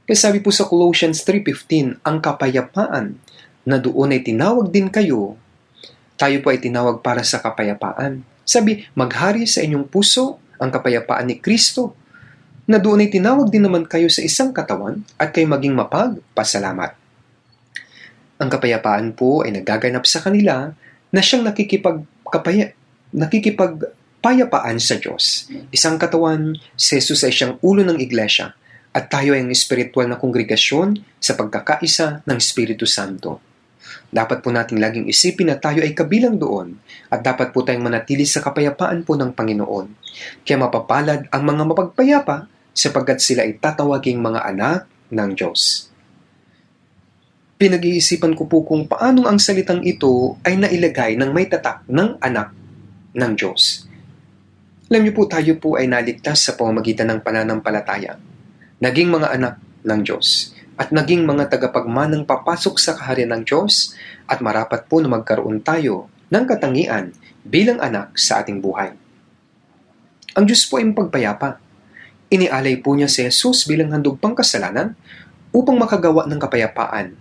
Kaya sabi po sa Colossians 3:15, ang kapayapaan na doon ay tinawag din kayo, tayo po ay tinawag para sa kapayapaan. Sabi, maghari sa inyong puso ang kapayapaan ni Kristo, na doon ay tinawag din naman kayo sa isang katawan at kayo maging mapagpasalamat. Ang kapayapaan po ay nagaganap sa kanila na siyang nakikipagpayapaan sa Diyos. Isang katawan, si Jesus ay siyang ulo ng iglesia at tayo ay ang espiritual na kongregasyon sa pagkakaisa ng Espiritu Santo. Dapat po nating laging isipin na tayo ay kabilang doon at dapat po tayong manatili sa kapayapaan po ng Panginoon. Kaya mapapalad ang mga mapagpayapa sapagkat sila ay tatawaging mga anak ng Diyos. Pinag-iisipan ko po kung paano ang salitang ito ay nailagay ng may tatak ng anak ng Diyos. Alam niyo po, tayo po ay naligtas sa pamamagitan ng pananampalataya. Naging mga anak ng Diyos at naging mga tagapagmanang papasok sa kaharian ng Diyos at marapat po na magkaroon tayo ng katangian bilang anak sa ating buhay. Ang Diyos po ay mapagpayapa. Inialay po niya si Jesus bilang handog pangkasalanan upang makagawa ng kapayapaan.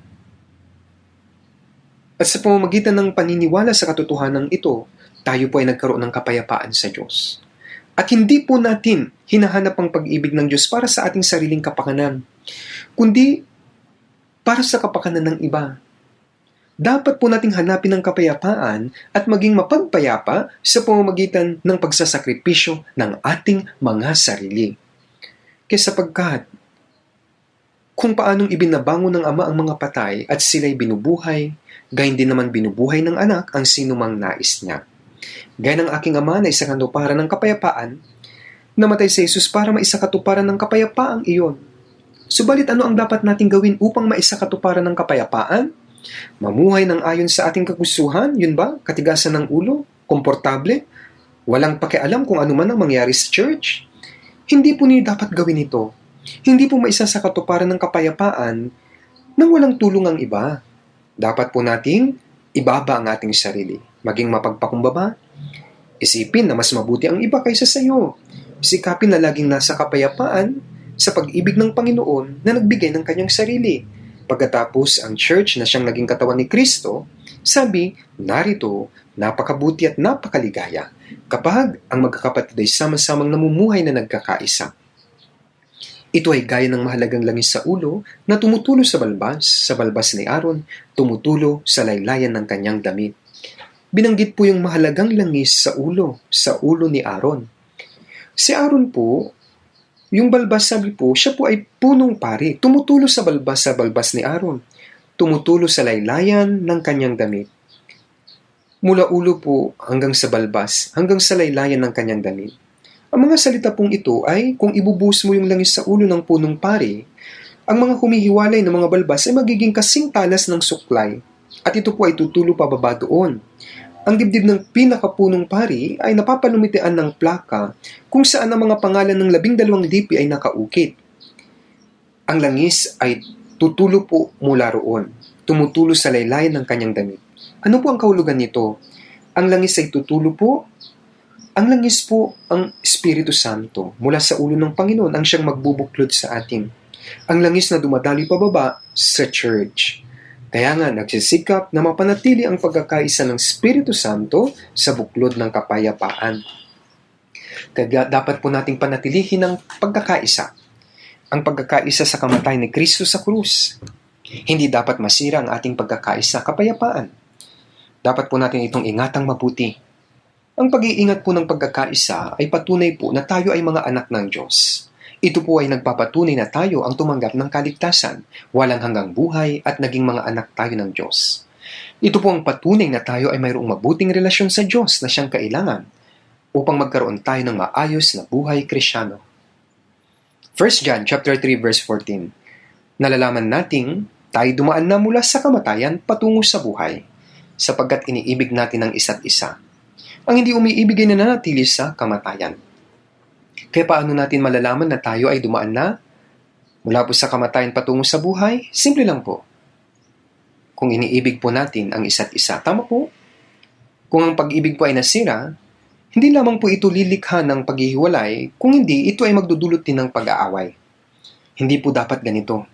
At sa pamamagitan ng paniniwala sa katotohanan ito, tayo po ay nagkaroon ng kapayapaan sa Diyos. At hindi po natin hinahanap ang pag-ibig ng Diyos para sa ating sariling kapakanan, kundi para sa kapakanan ng iba. Dapat po nating hanapin ang kapayapaan at maging mapagpayapa sa pamamagitan ng pagsasakripisyo ng ating mga sarili. Kaya sapagkat, kung paanong ibinabangon ng Ama ang mga patay at sila'y binubuhay, gayon din naman binubuhay ng anak ang sinumang nais niya. Gaya ng aking Ama na isang katuparan ng kapayapaan, namatay si Jesus para maisakatuparan ng kapayapaang iyon. Subalit ano ang dapat nating gawin upang maisakatuparan ng kapayapaan? Mamuhay ng ayon sa ating kagustuhan, yun ba? Katigasan ng ulo? Komportable? Walang pakialam kung ano man ang mangyari sa church? Hindi po niyo dapat gawin ito. Hindi po maisasakatuparan ng kapayapaan nang walang tulong ang iba. Dapat po nating ibaba ang ating sarili. Maging mapagpakumbaba. Isipin na mas mabuti ang iba kaysa sa iyo. Sikapin na laging nasa kapayapaan sa pag-ibig ng Panginoon na nagbigay ng kanyang sarili. Pagkatapos ang church na siyang naging katawan ni Kristo, sabi, narito, napakabuti at napakaligaya kapag ang magkakapatid ay sama-samang namumuhay na nagkakaisa. Ito ay gaya ng mahalagang langis sa ulo na tumutulo sa balbas ni Aaron, tumutulo sa laylayan ng kanyang damit. Binanggit po yung mahalagang langis sa ulo ni Aaron. Si Aaron po, yung balbas, sabi po, siya po ay punong pari. Tumutulo sa balbas ni Aaron. Tumutulo sa laylayan ng kanyang damit. Mula ulo po hanggang sa balbas, hanggang sa laylayan ng kanyang damit. Ang mga salita pong ito ay kung ibubuhos mo yung langis sa ulo ng punong pari, ang mga humihiwalay ng mga balbas ay magiging kasing talas ng suklay. At ito po ay tutulo pababa doon. Ang dibdib ng pinakapunong pari ay napapalumitian ng plaka kung saan ang mga pangalan ng 12 lipi ay nakaukit. Ang langis ay tutulo po mula roon, tumutulo sa laylayan ng kanyang damit. Ano po ang kahulugan nito? Ang langis ay tutulo po. Ang langis po ang Espiritu Santo mula sa ulo ng Panginoon ang siyang magbubuklod sa atin. ang langis na dumadaloy pababa sa church. Kaya nga nagsisikap na mapanatili ang pagkakaisa ng Espiritu Santo sa buklod ng kapayapaan. Kaya dapat po nating panatilihin ang pagkakaisa. Ang pagkakaisa sa kamatayan ni Kristo sa krus. Hindi dapat masira ang ating pagkakaisa kapayapaan. Dapat po natin itong ingatang mabuti. Ang pag-iingat po ng pagkakaisa ay patunay po na tayo ay mga anak ng Diyos. Ito po ay nagpapatunay na tayo ang tumanggap ng kaligtasan, walang hanggang buhay at naging mga anak tayo ng Diyos. Ito po ang patunay na tayo ay mayroong mabuting relasyon sa Diyos na siyang kailangan upang magkaroon tayo ng maayos na buhay Kristyano. 1 John chapter 3 verse 14. Nalalaman nating tayo dumaan na mula sa kamatayan patungo sa buhay, sapagkat iniibig natin ang isa't isa. Ang hindi umiibig ay nananatili sa kamatayan. Kaya paano natin malalaman na tayo ay dumaan na mula po sa kamatayan patungo sa buhay? Simple lang po. Kung iniibig po natin ang isa't isa, tama po. Kung ang pag-ibig po ay nasira, hindi lamang po ito lilikha ng paghihiwalay, kung hindi, ito ay magdudulot din ng pag-aaway. Hindi po dapat ganito.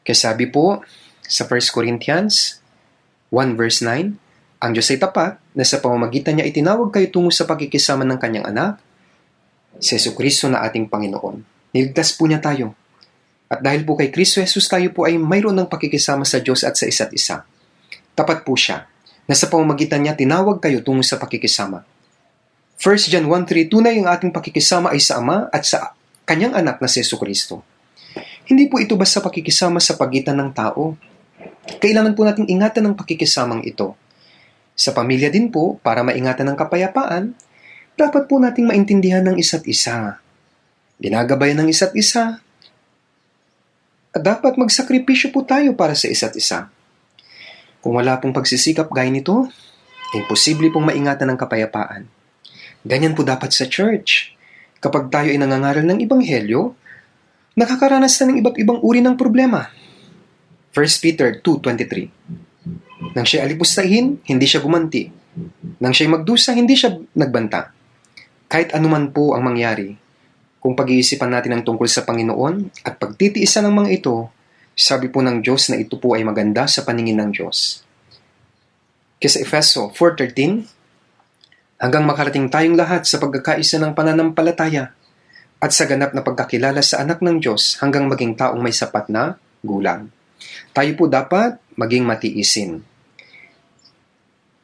Kaya sabi po sa 1 Corinthians 1 verse 9, ang Diyos ay tapat na sa pamamagitan niya itinawag kayo tungo sa pagkikisama ng kanyang anak, si Jesucristo na ating Panginoon. Niligtas po niya tayo. At dahil po kay Kristo Jesus tayo po ay mayroon ng pakikisama sa Diyos at sa isa't isa. Tapat po siya na sa pamamagitan niya tinawag kayo tungo sa pakikisama. 1 John 1:3, tunay ang ating pakikisama ay sa Ama at sa kanyang anak na si Jesucristo. Hindi po ito basta pakikisama sa pagitan ng tao. Kailangan po nating ingatan ang pakikisamang ito. Sa pamilya din po, para maingatan ng kapayapaan, dapat po nating maintindihan ng isa't isa. Ginagabayan ng isa't isa. At dapat magsakripisyo po tayo para sa isa't isa. Kung wala pong pagsisikap gaya nito, imposible pong maingatan ng kapayapaan. Ganyan po dapat sa church. Kapag tayo ay nangangaral ng Ebanghelyo, nakakaranas na ng iba't ibang uri ng problema. 1 Peter 2:23. Nang siya'y alipustahin, hindi siya gumanti. Nang siya'y magdusa, hindi siya nagbanta. Kahit anuman po ang mangyari, kung pag-iisipan natin ang tungkol sa Panginoon at pagtitiisan ng mga ito, sabi po ng Diyos na ito po ay maganda sa paningin ng Diyos. Kaya sa Efeso 4:13, hanggang makarating tayong lahat sa pagkakaisa ng pananampalataya at sa ganap na pagkakilala sa anak ng Diyos hanggang maging taong may sapat na gulang. Tayo po dapat maging matiisin.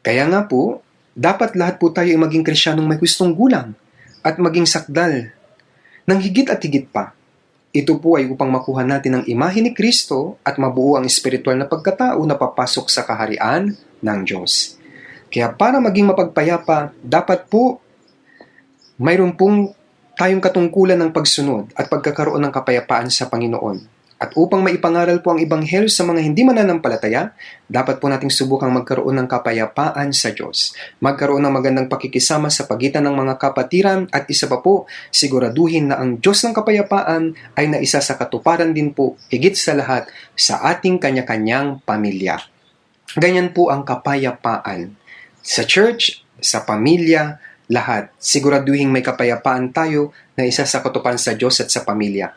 Kaya nga po, dapat lahat po tayo ay maging Kristiyanong may gustong gulang at maging sakdal ng higit at higit pa. Ito po ay upang makuha natin ang imahe ni Kristo at mabuo ang espiritual na pagkatao na papasok sa kaharian ng Diyos. Kaya para maging mapagpayapa, dapat po mayroon pong tayong katungkulan ng pagsunod at pagkakaroon ng kapayapaan sa Panginoon. At upang maipangaral po ang Ebanghelyo sa mga hindi mananampalataya, dapat po nating subukang magkaroon ng kapayapaan sa Diyos. Magkaroon ng magandang pakikisama sa pagitan ng mga kapatiran at isa pa po, siguraduhin na ang Diyos ng kapayapaan ay naisa sa katuparan din po, higit sa lahat, sa ating kanya-kanyang pamilya. Ganyan po ang kapayapaan. Sa church, sa pamilya, lahat. Siguraduhin may kapayapaan tayo na isa sa katuparan sa Diyos at sa pamilya.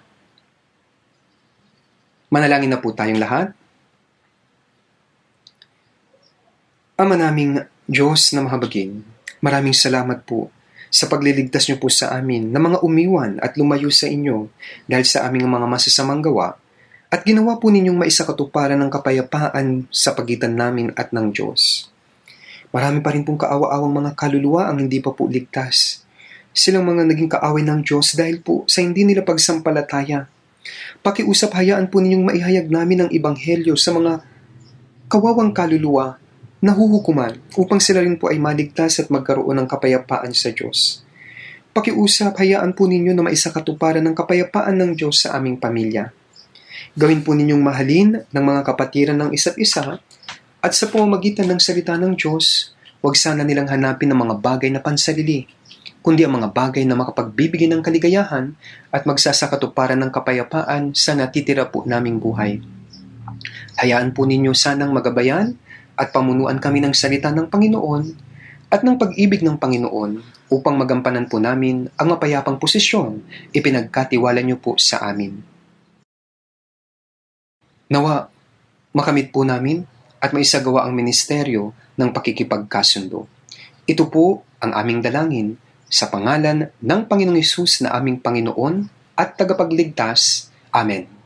Manalangin na po tayong lahat. Ama naming Diyos na mahabagin, maraming salamat po sa pagliligtas niyo po sa amin na mga umiwan at lumayo sa inyo dahil sa aming mga masasamang gawa at ginawa po ninyong maisakatuparan ng kapayapaan sa pagitan namin at ng Diyos. Marami pa rin pong kaawa-awang mga kaluluwa ang hindi pa po ligtas. Silang mga naging kaaway ng Diyos dahil po sa hindi nila pagsampalataya. Pakiusap, hayaan po ninyong maihayag namin ang Ebanghelyo sa mga kawawang kaluluwa na huhukuman upang sila rin po ay maligtas at magkaroon ng kapayapaan sa Diyos. Pakiusap, hayaan po ninyo na maisakatuparan ng kapayapaan ng Diyos sa aming pamilya. Gawin po ninyong mahalin ng mga kapatiran ng isa't isa at sa pamamagitan ng salita ng Diyos, huwag sana nilang hanapin ang mga bagay na pansarili, kundi ang mga bagay na makapagbibigay ng kaligayahan at magsasakatuparan ng kapayapaan sa natitira po naming buhay. Hayaan po ninyo sanang magabayan at pamunuan kami ng salita ng Panginoon at ng pag-ibig ng Panginoon upang magampanan po namin ang mapayapang posisyon ipinagkatiwala niyo po sa amin. Nawa, makamit po namin at maisagawa ang ministeryo ng pakikipagkasundo. Ito po ang aming dalangin sa pangalan ng Panginoong Hesus na aming Panginoon at Tagapagligtas. Amen.